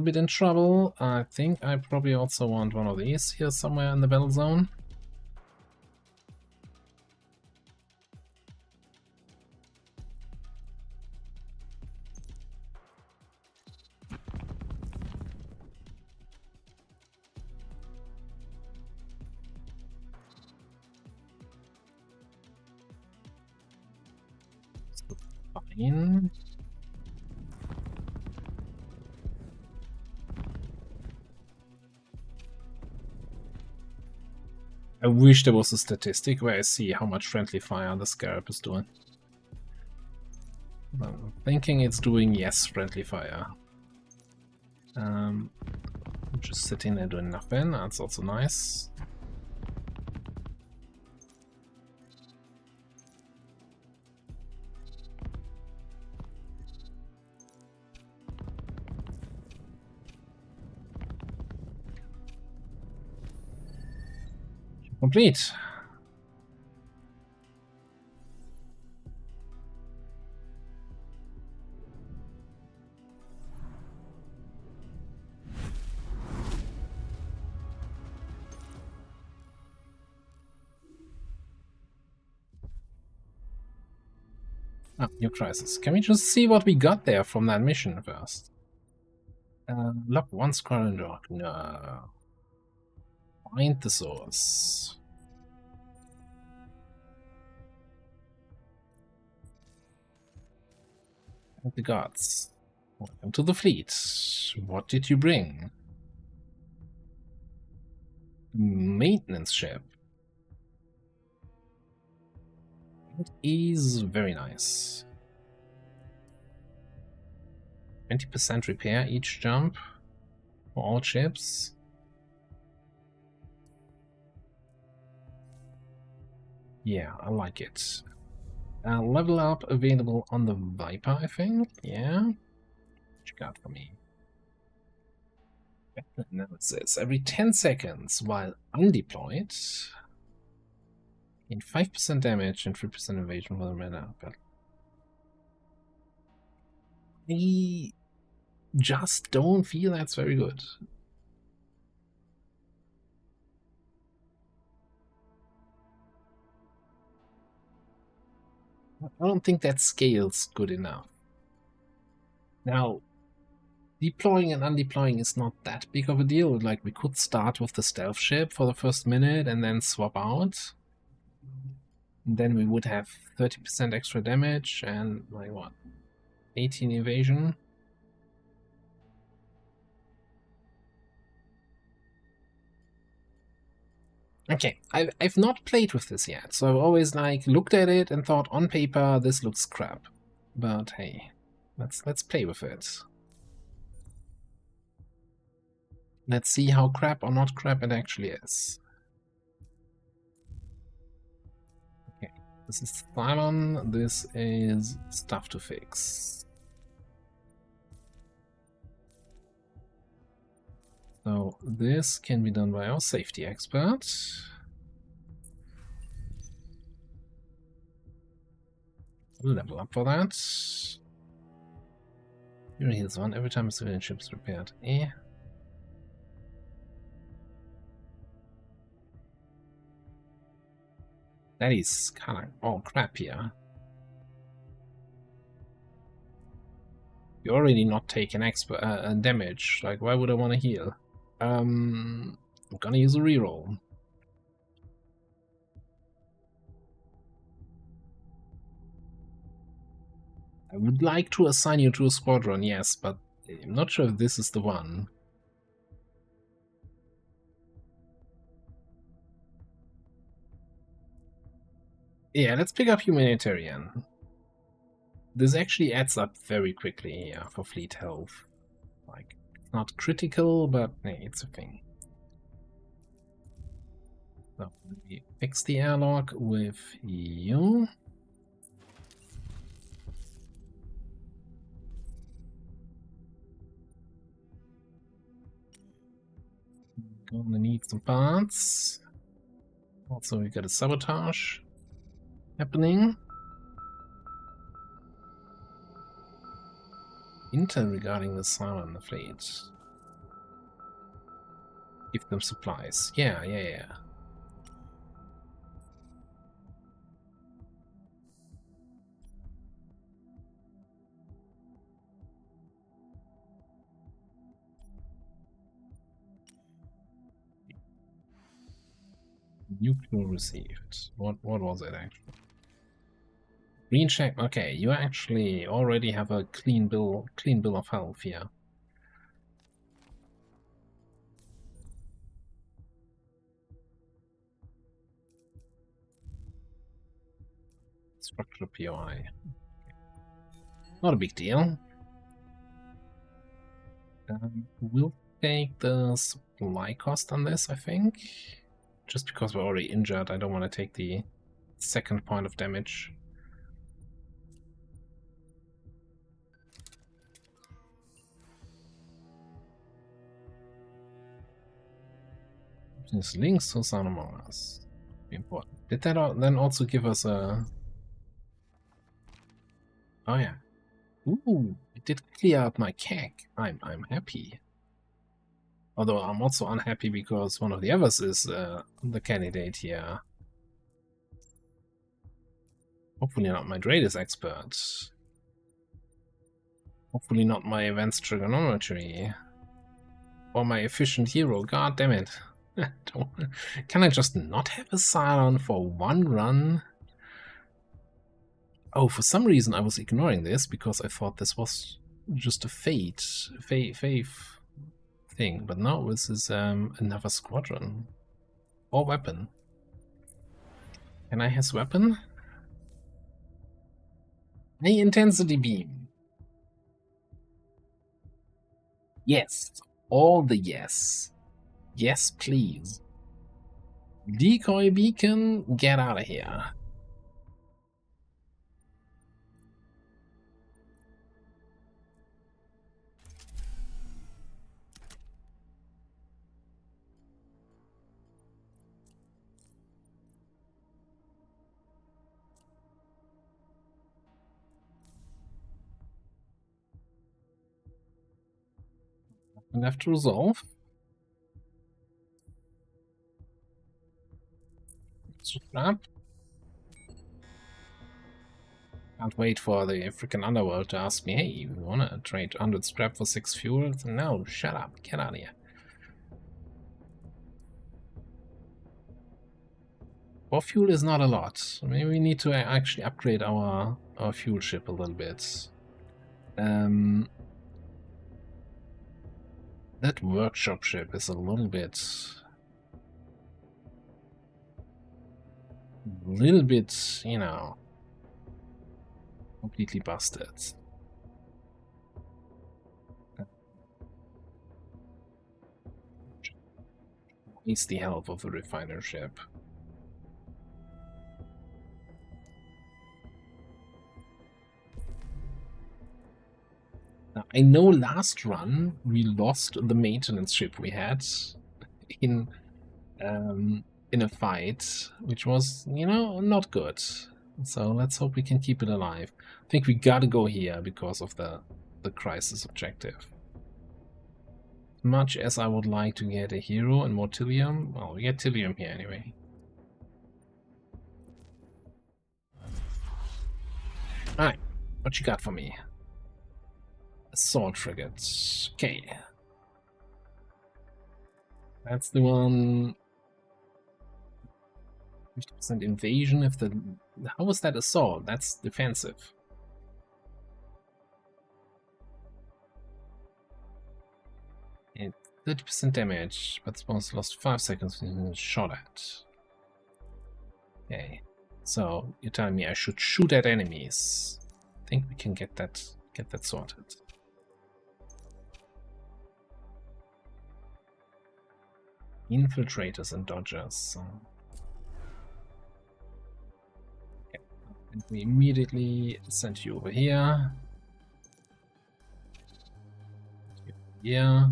bit in trouble. I think I probably also want one of these here somewhere in the battle zone. Fine. I wish there was a statistic where I see how much friendly fire the Scarab is doing. I'm thinking it's doing yes friendly fire. Just sitting there doing nothing, that's also nice. Complete. Ah, new crisis. Can we just see what we got there from that mission first? Lock one squadron dock. No. Find the source. And the gods. Welcome to the fleet. What did you bring? Maintenance ship. It is very nice. 20% repair each jump for all ships. Yeah, I like it. Level up available on the Viper, I think. Yeah. What you got for me? Analysis. Every 10 seconds while undeployed. In 5% damage and 3% evasion for the mana. But I just don't feel that's very good. I don't think that scales good enough. Now, deploying and undeploying is not that big of a deal. Like, we could start with the stealth ship for the first minute and then swap out. And then we would have 30% extra damage and, like, what? 18 evasion. Okay, I've not played with this yet, so I've always like looked at it and thought on paper this looks crap. But hey, let's play with it. Let's see how crap or not crap it actually is. Okay, this is Cylon, this is stuff to fix. So this can be done by our safety expert. Level up for that. Hero heals 1 every time a civilian ship is repaired. That is kind of all crap here. You're already not taking damage. Like, why would I want to heal? I'm gonna use a reroll. I would like to assign you to a squadron, yes, but I'm not sure if this is the one. Yeah, let's pick up humanitarian. This actually adds up very quickly here for fleet health. Like, it's not critical, but hey, it's a thing. So, we fix the airlock with you. Gonna need some parts. Also, we got a sabotage happening. Intel regarding the Cylon fleet. Give them supplies. Yeah. Nuclear received. What was it actually? Green check. Okay, you actually already have a clean bill of health here. Structural POI. Not a big deal. We'll take the supply cost on this, I think. Just because we're already injured, I don't want to take the second point of damage. These links to Sound Among Us. Be important. Did that then also give us a... Oh yeah. Ooh, it did clear out my CAC. I'm happy. Although I'm also unhappy because one of the others is the candidate here. Hopefully not my Dreadis expert. Hopefully not my advanced trigonometry. Or my efficient hero. God damn it. Can I just not have a Cylon for one run? Oh, for some reason I was ignoring this because I thought this was just a faith thing, but no, this is another squadron. Or weapon. Can I have weapon? High intensity beam. Yes. All the yes. Yes, please. Decoy beacon, get out of here. And have to resolve. Scrap. Can't wait for the African underworld to ask me, hey, you wanna trade 100 scrap for 6 fuel? No, shut up, get out of here. 4 fuel is not a lot. Maybe we need to actually upgrade our fuel ship a little bit. That workshop ship is a little bit, you know, completely busted. Needs the help of the refiner ship. Now, I know last run we lost the maintenance ship we had in a fight, which was, you know, not good. So let's hope we can keep it alive. I think we gotta go here because of the crisis objective. As much as I would like to get a hero and more Tilium, well, we get Tilium here anyway. Alright, what you got for me? Assault frigates. Okay. That's the one. 50% invasion if the... How was that assault? That's defensive. And 30% damage, but spawns lost 5 seconds when shot at. Okay. So you're telling me I should shoot at enemies. I think we can get that sorted. Infiltrators and dodgers. Okay. And we immediately send you over here. Yeah.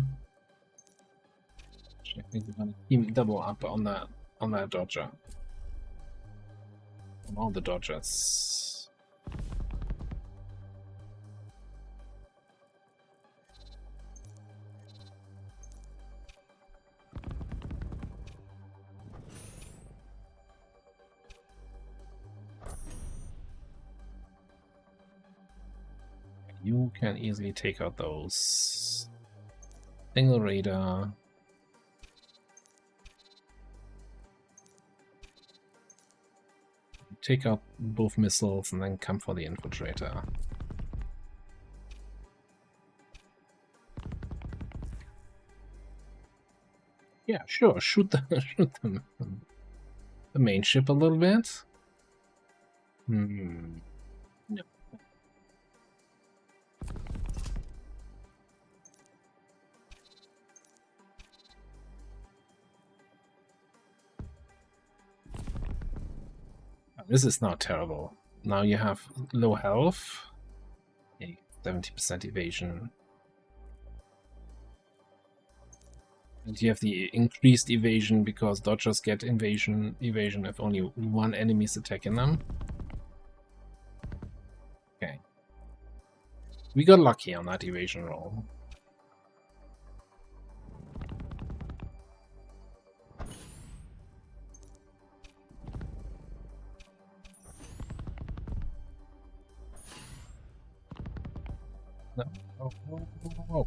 I think we're gonna team double up on that dodger. On all the dodgers. You can easily take out those. Single radar. Take out both missiles and then come for the infiltrator. Yeah, sure. Shoot them. The main ship a little bit. No. This is not terrible. Now you have low health. 70% evasion. And you have the increased evasion because dodgers get evasion if only one enemy is attacking them. Okay. We got lucky on that evasion roll. No. Oh.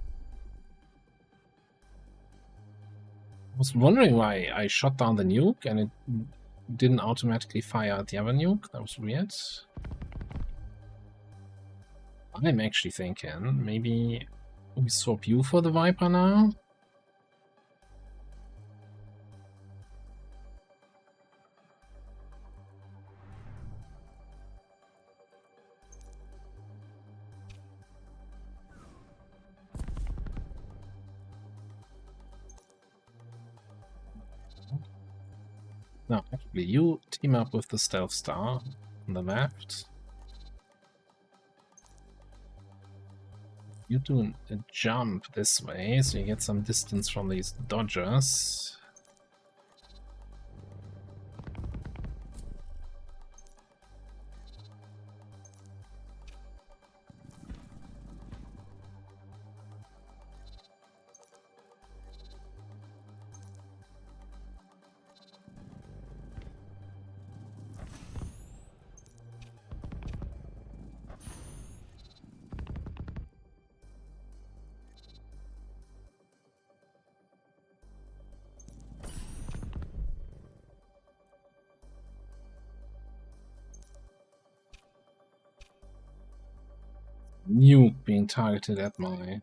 I was wondering why I shot down the nuke and it didn't automatically fire the other nuke. That was weird. I'm actually thinking maybe we swap you for the Viper now. No, actually, you team up with the Stealth Star on the left. You do a jump this way, so you get some distance from these dodgers. nuke being targeted at my...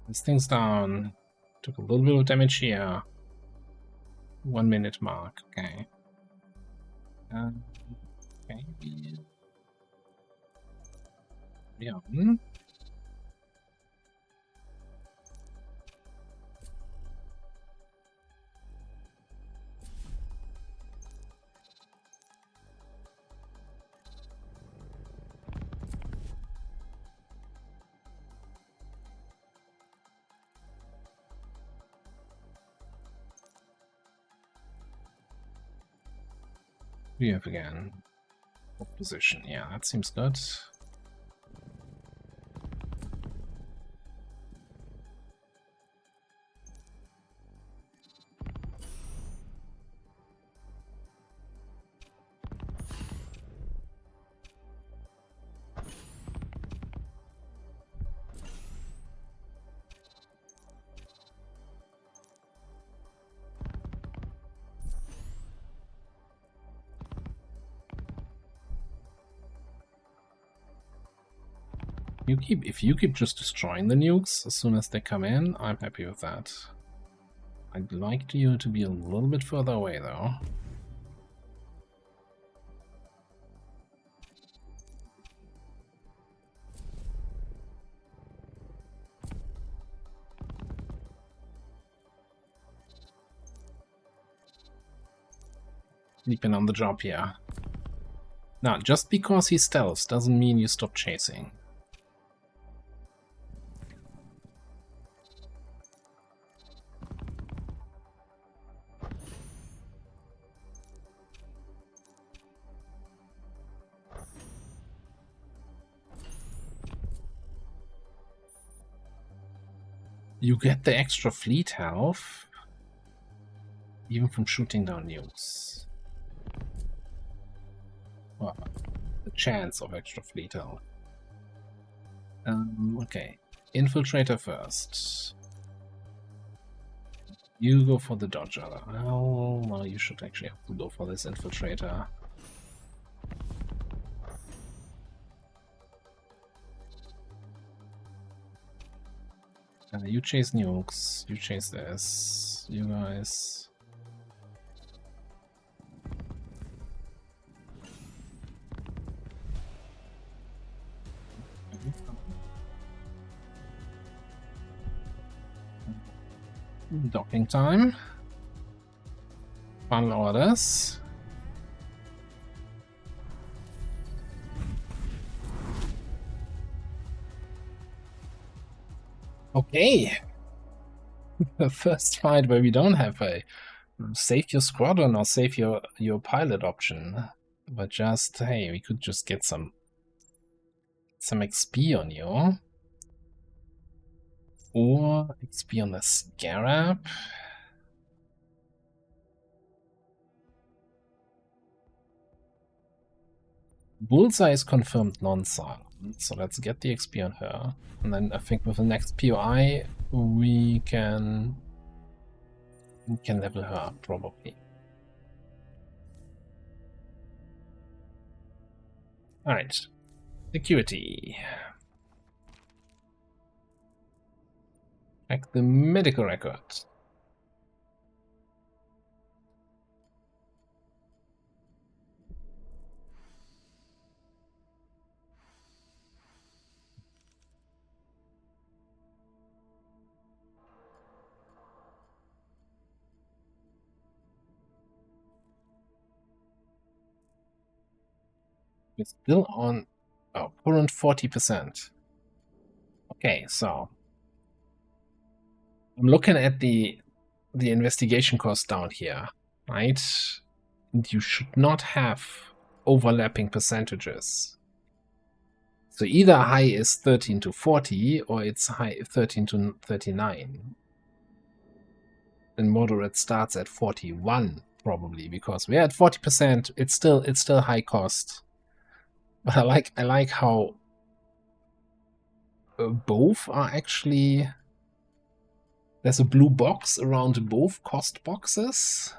This thing's down. Took a little bit of damage here. 1 minute mark, okay. Okay. Yeah. We have again position. Yeah, that seems good. If you keep just destroying the nukes as soon as they come in, I'm happy with that. I'd like you to be a little bit further away, though. Sleeping on the job here. Now, just because he stealths doesn't mean you stop chasing. You get the extra fleet health even from shooting down nukes. Well, the chance of extra fleet health. Okay, infiltrator first. You go for the dodger. Oh, well, you should actually have to go for this infiltrator. You chase nukes, you chase this, you guys. Docking time. Final orders. Okay. The first fight where we don't have a save your squadron or save your pilot option, but just, hey, we could just get some XP on you. Or XP on the Scarab. Bullseye is confirmed non-Cylon, so let's get the XP on her. And then I think with the next POI we can level her up, probably. Alright. Security. Check the medical record. We're still on current 40%. Okay, so I'm looking at the investigation cost down here, right? And you should not have overlapping percentages. So either high is 13 to 40 or it's high 13 to 39. And moderate starts at 41 probably, because we're at 40%. It's still high cost. But I like how both are actually. There's a blue box around both cost boxes.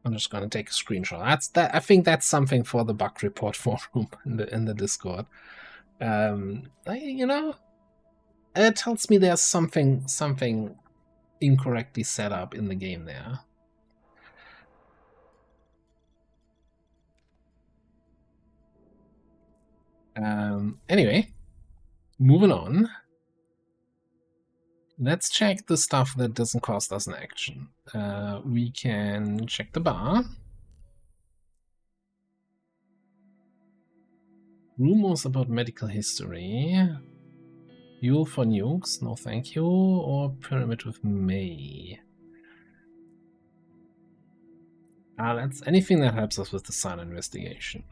I'm just gonna take a screenshot. That's that. I think that's something for the bug report forum in the Discord. You know, it tells me there's something incorrectly set up in the game there. Anyway, moving on. Let's check the stuff that doesn't cost us an action. We can check the bar. Rumors about medical history. Fuel for nukes, no thank you. Or pyramid with May. That's anything that helps us with the Cylon investigation.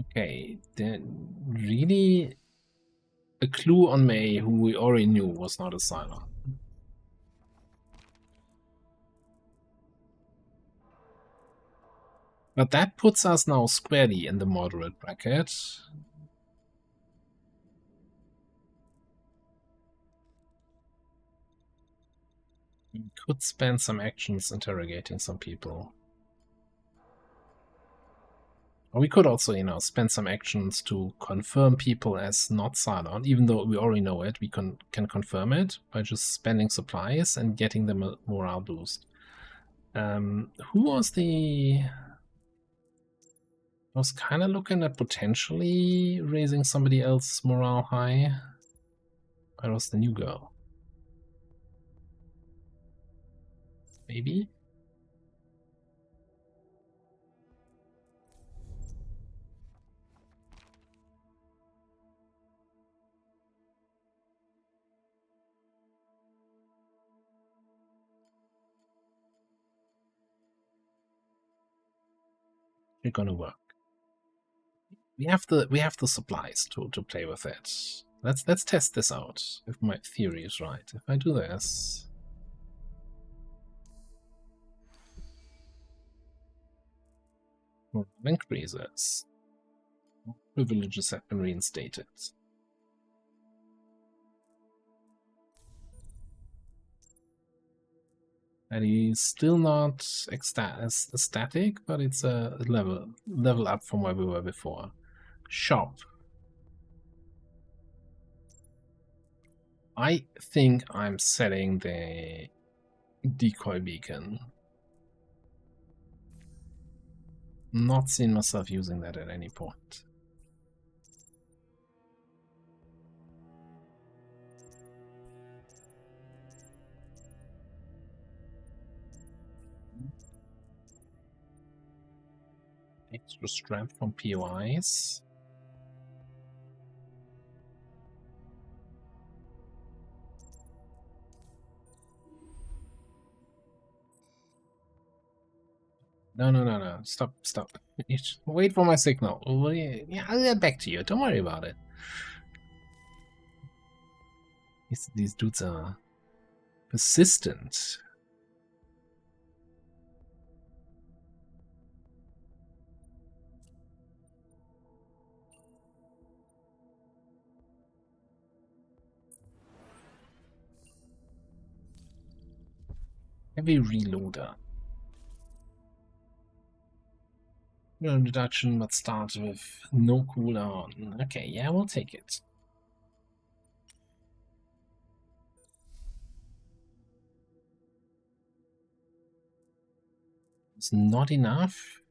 Okay, then really a clue on May, who we already knew was not a Cylon. But that puts us now squarely in the moderate bracket. We could spend some actions interrogating some people. Or we could also, spend some actions to confirm people as not Cylon, even though we already know it. We can confirm it by just spending supplies and getting them a morale boost. Who was the... I was kind of looking at potentially raising somebody else's morale high. Where was the new girl? Maybe? It's gonna work. We have the supplies to play with it. Let's test this out. If my theory is right. If I do this, morale increases. Privileges have been reinstated. And he's still not static, but it's a level up from where we were before. Shop. I think I'm setting the decoy beacon. Not seeing myself using that at any point. Extra strength from POIs. No. Stop. Wait for my signal. Yeah, I'll get back to you. Don't worry about it. These dudes are persistent. Heavy reloader. Introduction, but start with no cooldown. Okay, yeah, we'll take it. It's not enough.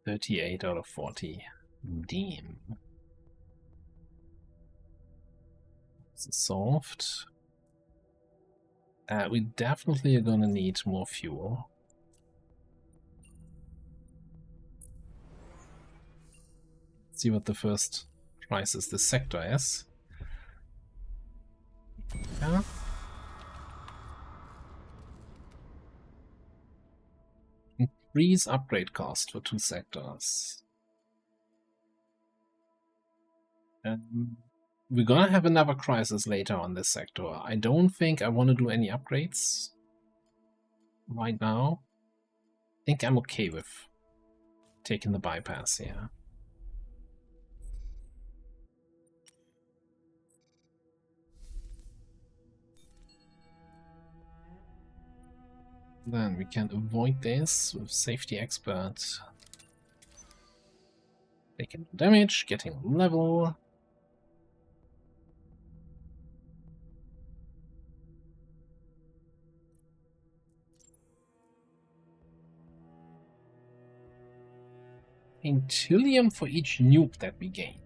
38 out of 40. Damn. This is solved. We definitely are gonna need more fuel. See what the first crisis this sector is. Yeah. Increase upgrade cost for 2 sectors. We're gonna have another crisis later on this sector. I don't think I want to do any upgrades right now. I think I'm okay with taking the bypass here. Then we can avoid this with Safety Expert. Taking damage, getting level. Intillium for each nuke that we gain.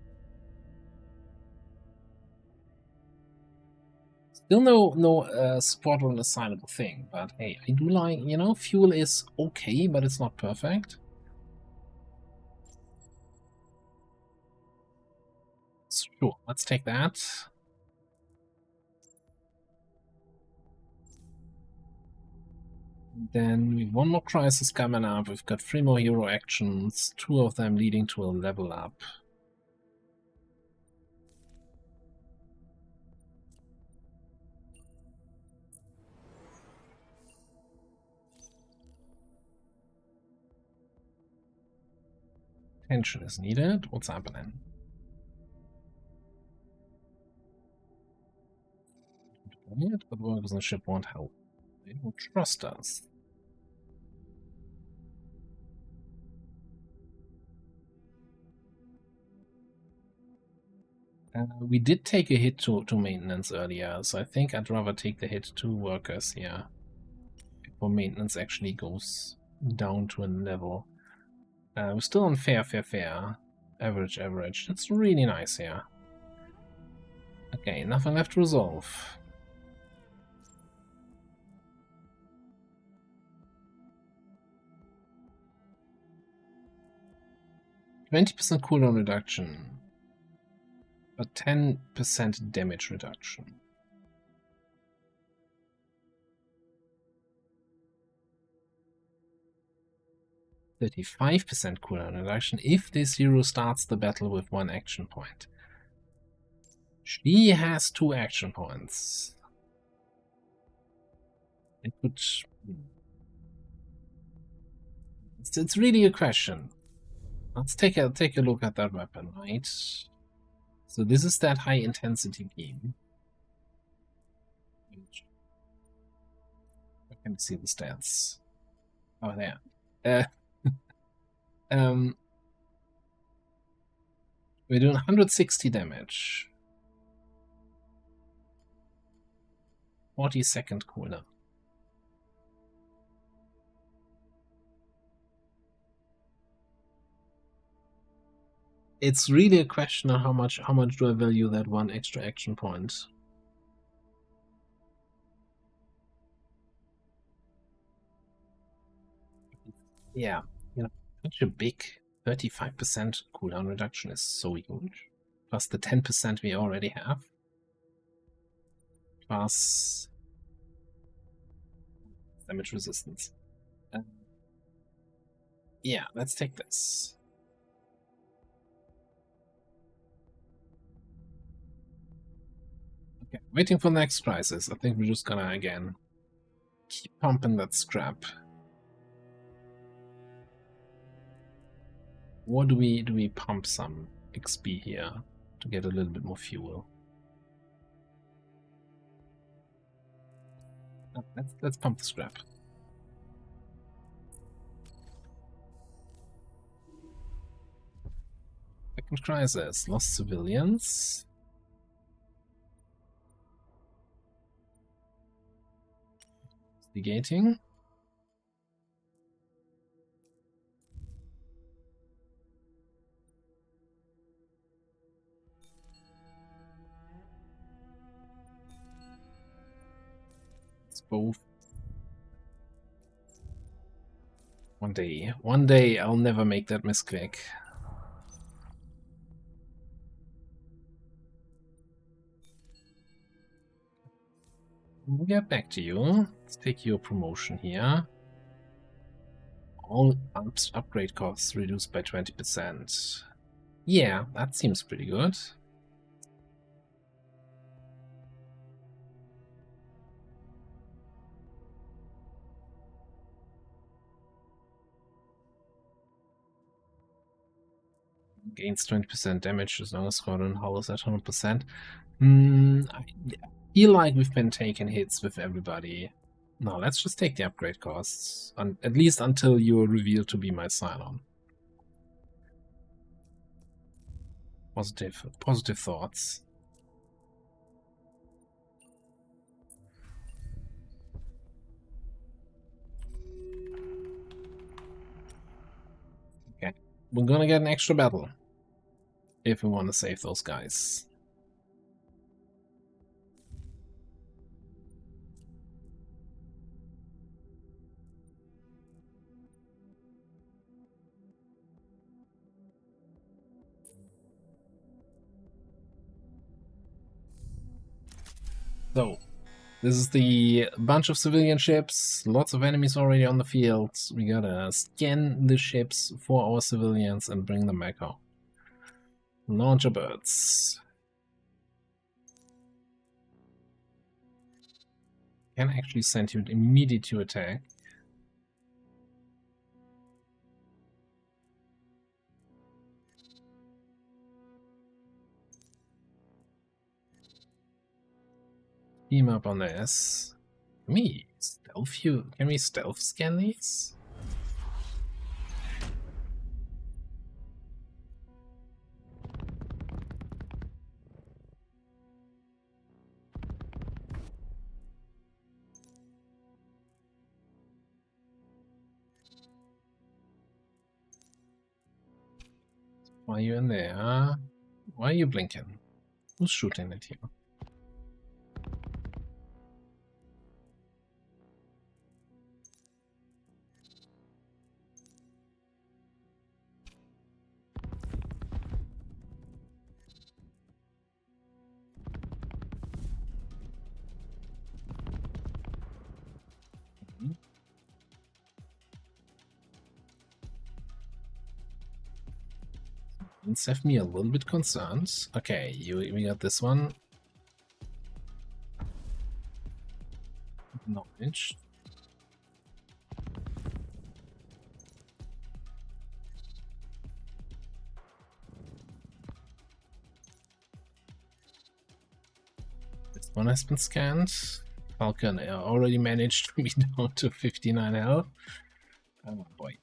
Still no squadron assignable thing, but hey, I do like, you know, fuel is okay, but it's not perfect. Sure, let's take that. Then we have one more crisis coming up. We've got 3 more hero actions, 2 of them leading to a level up. Attention is needed. What's happening? But workers on the ship won't help. They don't trust us. We did take a hit to maintenance earlier, so I think I'd rather take the hit to workers here before maintenance actually goes down to a level. We're still on fair. Average. That's really nice here. Okay, nothing left to resolve. %20% cooldown reduction, but 10% damage reduction. %35% cooldown reduction if this hero starts the battle with 1 action point. She has 2 action points. It could... It's really a question. Let's take a look at that weapon, right? So this is that high intensity beam. I can see the stats. Oh, there. We're doing 160 damage. 40-second cooldown. It's really a question of how much do I value that 1 extra action point. Yeah, you know, such a big 35% cooldown reduction is so huge. Plus the 10% we already have. Plus damage resistance. Yeah, let's take this. Okay, waiting for the next crisis. I think we're just gonna, again, keep pumping that scrap. Or do we pump some XP here to get a little bit more fuel? Oh, let's pump the scrap. Second crisis. Lost civilians. Investigating. It's both. One day I'll never make that misclick. We'll get back to you. Let's take your promotion here. All upgrade costs reduced by 20%. Yeah, that seems pretty good. Gains 20% damage as long as Squadron Hull is at 100%. I feel like we've been taking hits with everybody. No, let's just take the upgrade costs, at least until you're revealed to be my Cylon. Positive thoughts. Okay, we're gonna get an extra battle if we want to save those guys. So, this is the bunch of civilian ships, lots of enemies already on the field. We gotta scan the ships for our civilians and bring them back home. Launcher birds. Can actually send you immediate to attack. Team up on this. Can we stealth scan these? Why are you in there, huh? Why are you blinking? Who's shooting at you? It's left me a little bit concerned. Okay, we got this one. Knowledge. This one has been scanned. Falcon already managed to be down to 59 health. Oh boy.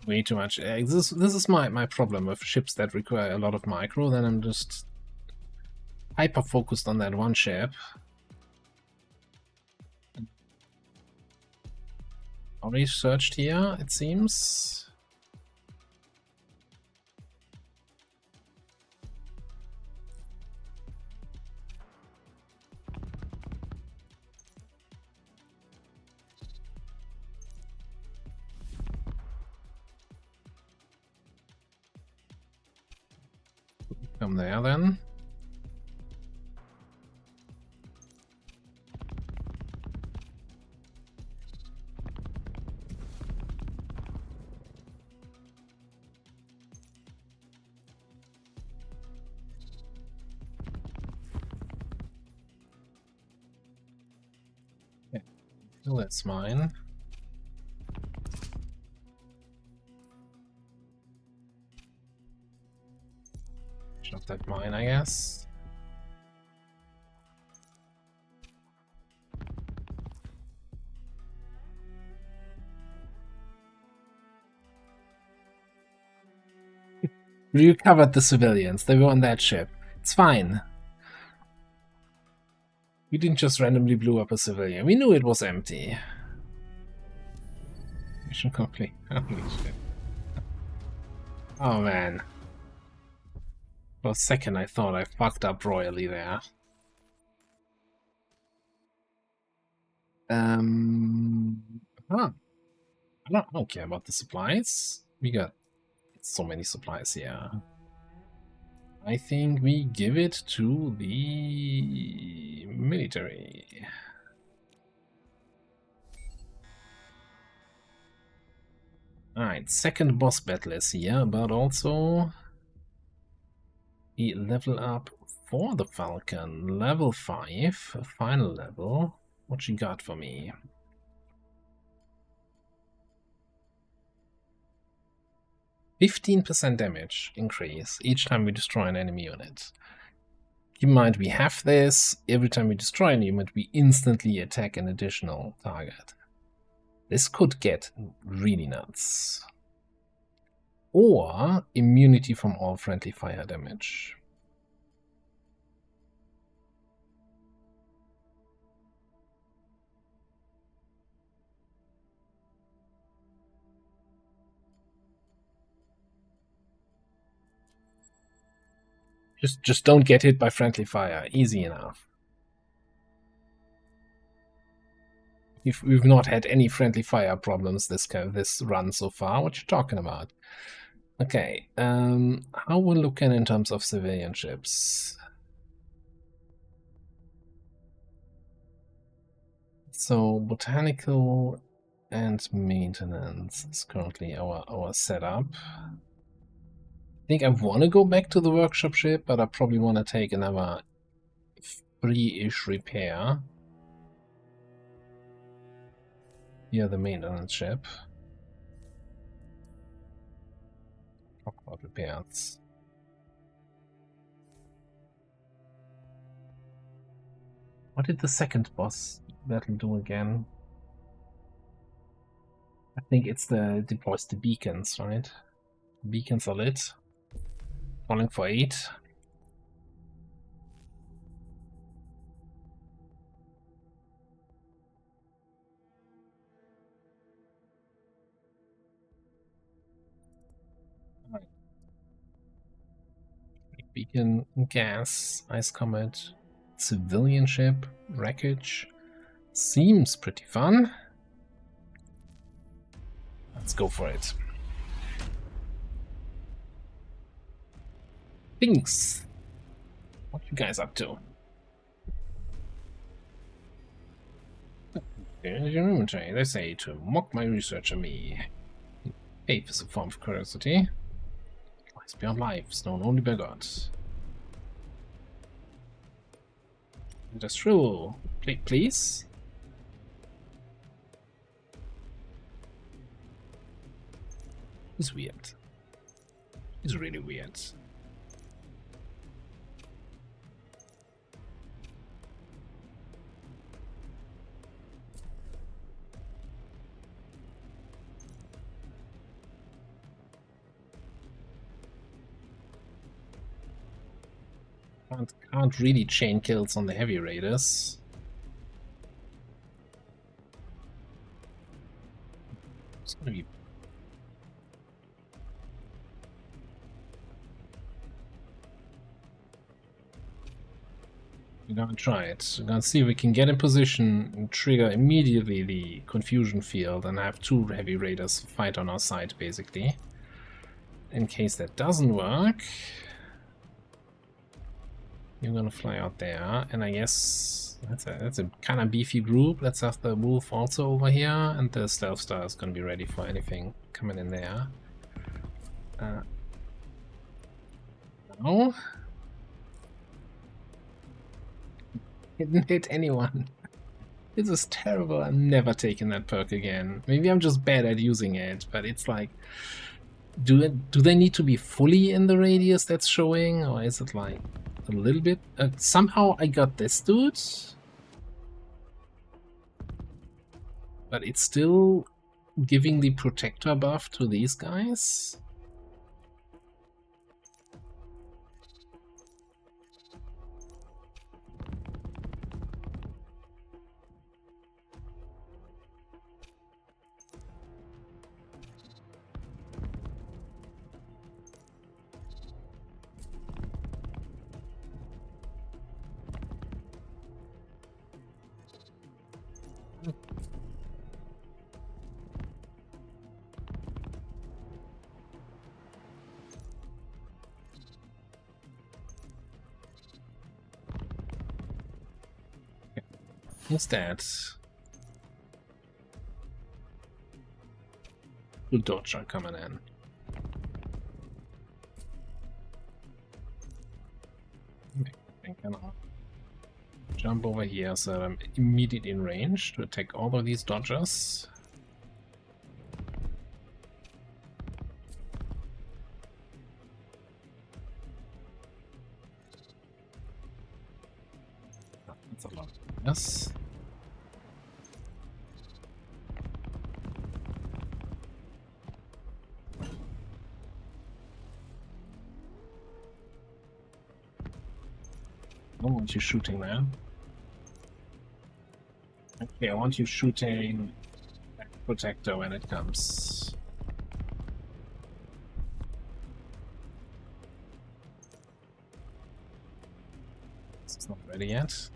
Way too much. This is my problem with ships that require a lot of micro. Then I'm just hyper focused on that one ship. Already searched here, it seems. Come there then. Okay. Well, that's mine. Not that mine, I guess. We recovered the civilians. They were on that ship. It's fine. We didn't just randomly blow up a civilian. We knew it was empty. Mission complete. Holy shit. Oh man. For a second I thought I fucked up royally there. I don't care about the supplies. We got so many supplies here. I think we give it to the military. Alright, second boss battle is here, but also we level up for the Falcon. Level 5, final level. What you got for me? %15% damage increase each time we destroy an enemy unit. Keep in mind we have this. Every time we destroy an unit, we instantly attack an additional target. This could get really nuts. Or immunity from all friendly fire damage. Just don't get hit by friendly fire. Easy enough. We've not had any friendly fire problems this run so far. What you talking about? Okay, how we're looking in terms of civilian ships. So botanical and maintenance is currently our setup. I think I want to go back to the workshop ship, but I probably want to take another 3-ish repair. Here, the maintenance ship. Talk about repairs. What did the second boss battle do again? I think it's deploys the beacons, right? Beacons are lit. Falling for 8. Right. Beacon, gas, ice comet, civilian ship, wreckage. Seems pretty fun. Let's go for it. Things. What you guys up to? They say to mock my research on me. Faith is a form of curiosity. Lies beyond lives, known only by God. That's true. Please? He's weird. He's really weird. Can't really chain kills on the heavy raiders. It's gonna be. We're gonna try it. We're gonna see if we can get in position and trigger immediately the confusion field and have 2 heavy raiders fight on our side, basically. In case that doesn't work, you're gonna fly out there, and I guess that's a kind of beefy group. Let's have the wolf also over here, and the stealth star is gonna be ready for anything coming in there. No. Didn't hit anyone. This is terrible. I'm never taking that perk again. Maybe I'm just bad at using it, but it's like, do they need to be fully in the radius that's showing, or is it like a little bit? Somehow I got this dude, but it's still giving the protector buff to these guys. What's that? Good dodger coming in. can jump over here so that I'm immediately in range to attack all of these dodgers. That's a lot. Yes. I don't want you shooting there. Okay, I want you shooting Protector when it comes. It's not ready yet.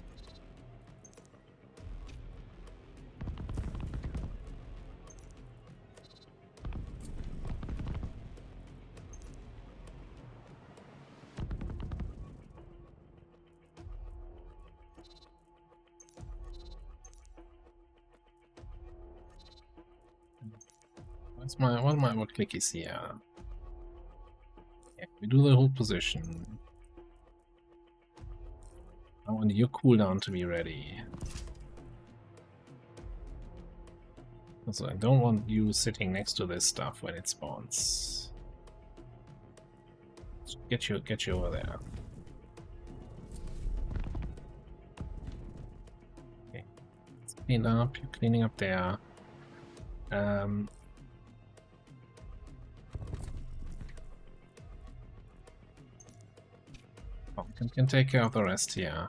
What click is here? Yeah, we do the whole position. I want your cooldown to be ready. Also, I don't want you sitting next to this stuff when it spawns. Get you over there. Okay. Let's clean up. You're cleaning up there. Can take care of the rest here.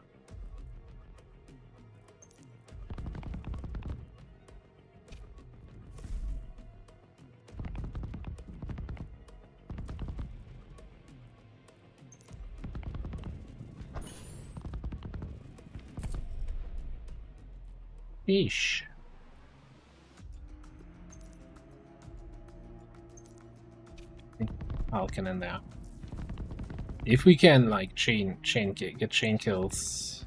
Eesh. Falcon in there. If we can, like, get chain kills.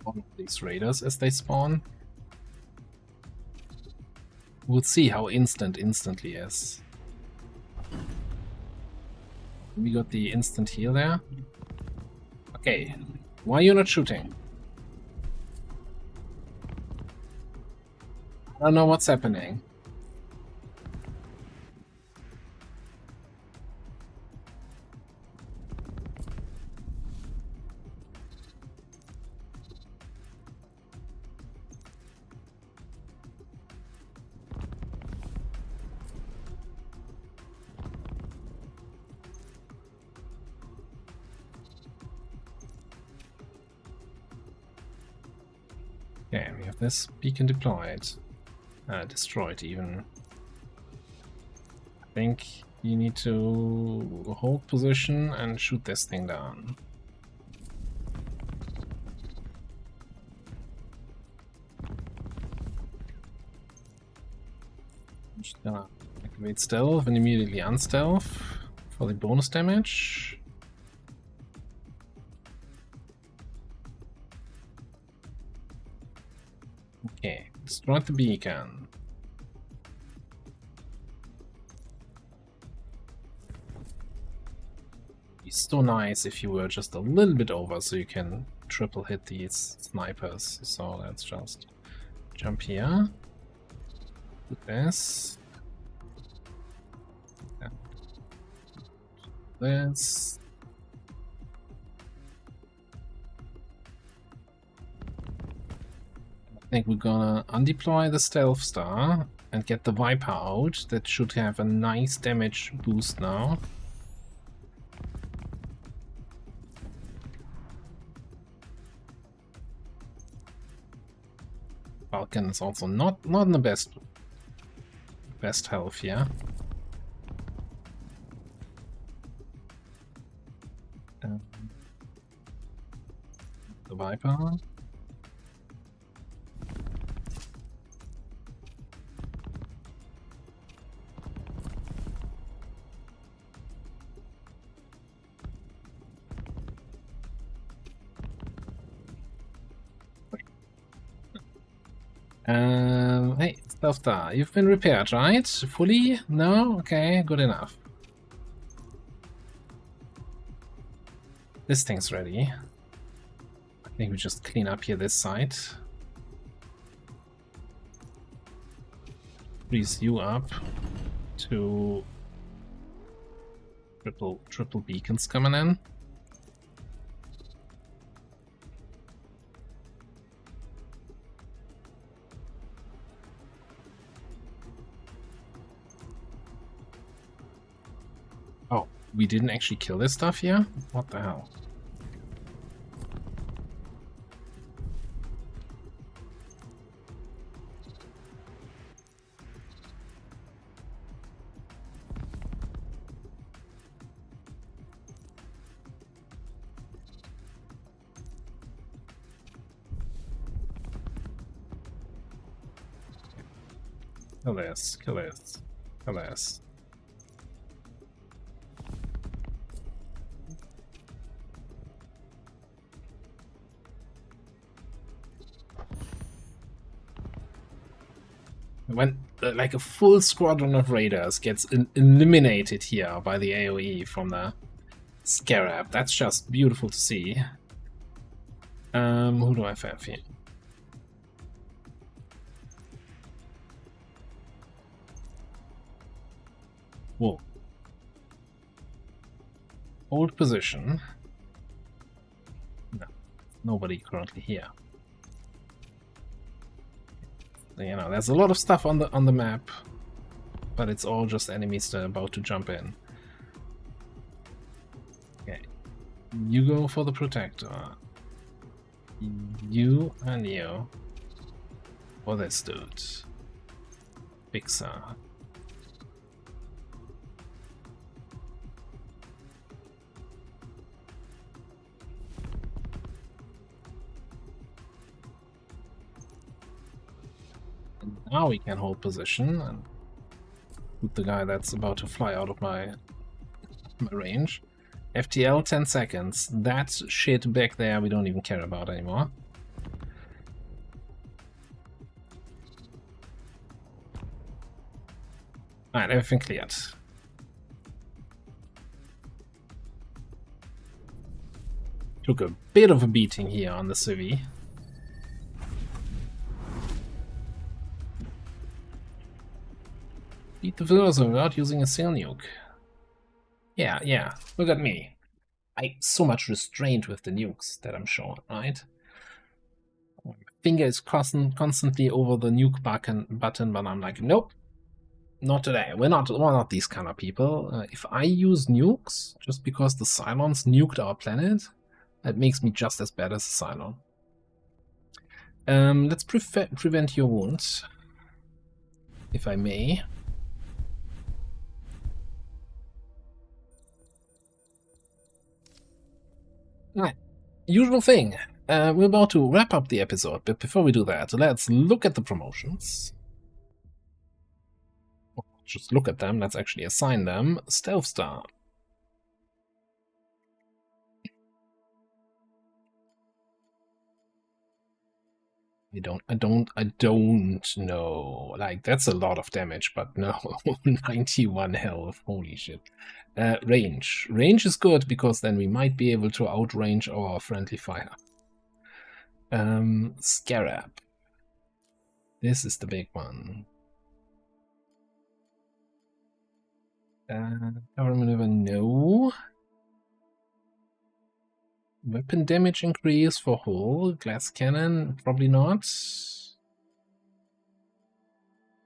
On these raiders as they spawn. We'll see how instantly is. We got the instant heal there. Okay, why are you not shooting? I don't know what's happening. Okay, we have this beacon deployed. Destroyed even. I think you need to hold position and shoot this thing down. I'm just gonna activate stealth and immediately unstealth for the bonus damage. Okay, destroy the beacon. Be so nice if you were just a little bit over so you can triple hit these snipers. So let's just jump here. Do this. This. I think we're gonna undeploy the Stealth Star and get the Viper out. That should have a nice damage boost now. Falcon is also not in the best health here. The Viper. Hey, Self-star, you've been repaired, right? Fully? No? Okay, good enough. This thing's ready. I think we just clean up here this side. Freeze you up to triple beacons coming in. Oh, we didn't actually kill this stuff here? What the hell? Kill this, kill this, kill this. When like a full squadron of raiders gets eliminated here by the AoE from the Scarab, that's just beautiful to see. Who do I have here? Whoa. Hold position. No, nobody currently here. You know, there's a lot of stuff on the map, but it's all just enemies that are about to jump in. Okay, you go for the protector. You and you for this dude. Fixer. And now we can hold position and shoot the guy that's about to fly out of my range. FTL 10 seconds. That shit back there we don't even care about anymore. Alright, everything cleared. Took a bit of a beating here on the Civi. Beat the Verso without using a sail nuke. Yeah, look at me. I'm so much restrained with the nukes that I'm showing, right? My finger is constantly over the nuke button, but I'm like, nope, not today. We're not these kind of people. If I use nukes just because the Cylons nuked our planet, that makes me just as bad as a Cylon. Let's prevent your wounds, if I may. Right, usual thing. We're about to wrap up the episode, but before we do that, let's look at the promotions. Just look at them, let's actually assign them. Stealth Star. I don't know. Like, that's a lot of damage, but no. 91 health, holy shit. Range. Range is good, because then we might be able to outrange our friendly fire. Scarab. This is the big one. Cover maneuver, no. Weapon damage increase for hull. Glass cannon, probably not.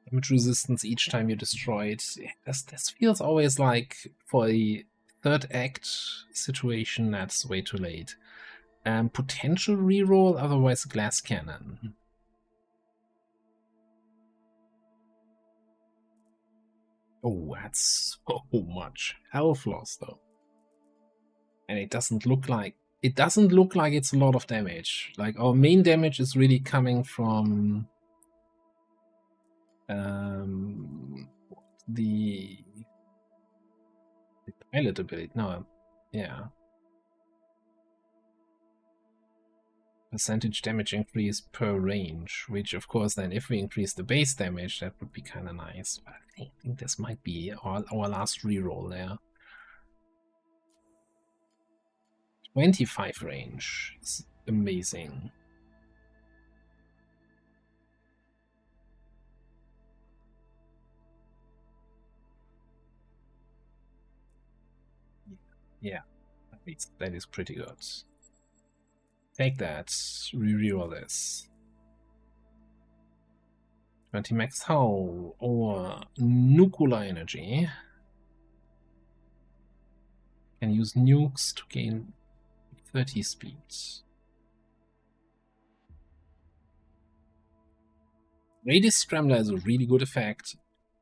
Damage resistance each time you destroy it. This feels always like for a third act situation, that's way too late. Potential reroll, otherwise glass cannon. Oh, that's so much health loss though. And it doesn't look like it's a lot of damage. Like, our main damage is really coming from the pilot ability. No, yeah. percentage damage increase per range, which of course then if we increase the base damage, that would be kind of nice. But I think this might be our last reroll there. 25 range is amazing. Yeah, that is pretty good. Take that, reroll this. 20 max hull or nuclear energy. Can use nukes to gain 30 speeds. Radius Scrambler is a really good effect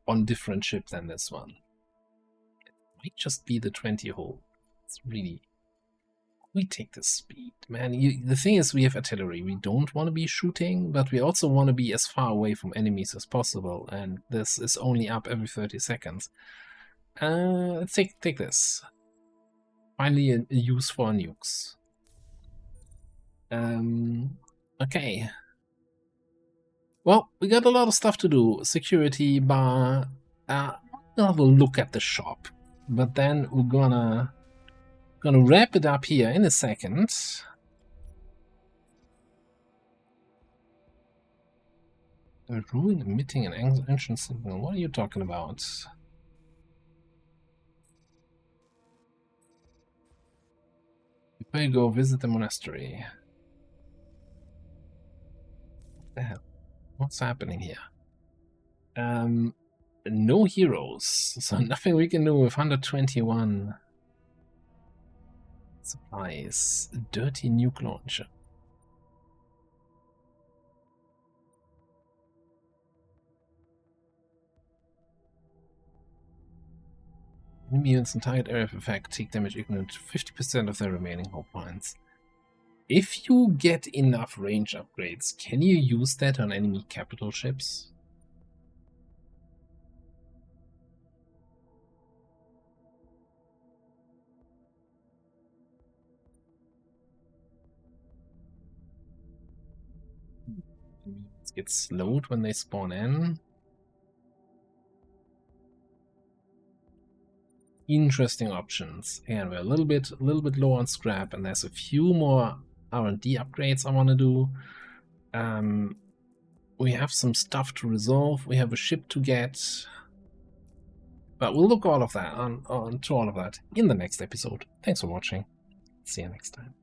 on different ships than this one. It might just be the 20 hull. It's really... We take the speed, man. The thing is, we have artillery. We don't want to be shooting, but we also want to be as far away from enemies as possible, and this is only up every 30 seconds. Let's take this. Finally, a use for nukes. Okay. Well, we got a lot of stuff to do. Security bar. I'll have a look at the shop, but then we're gonna wrap it up here in a second. A ruin emitting an ancient signal. What are you talking about? You better go visit the monastery. What the hell? What's happening here? No heroes, so nothing we can do with 121 supplies. A dirty nuke launcher. Enemy units in target area of effect take damage equivalent to 50% of their remaining hull points. If you get enough range upgrades, can you use that on enemy capital ships? Enemies get slowed when they spawn in. Interesting options. And we're a little bit low on scrap, and there's a few more R&D upgrades I want to do. We have some stuff to resolve. We have a ship to get, but we'll look all of that to all of that in the next episode. Thanks for watching. See you next time.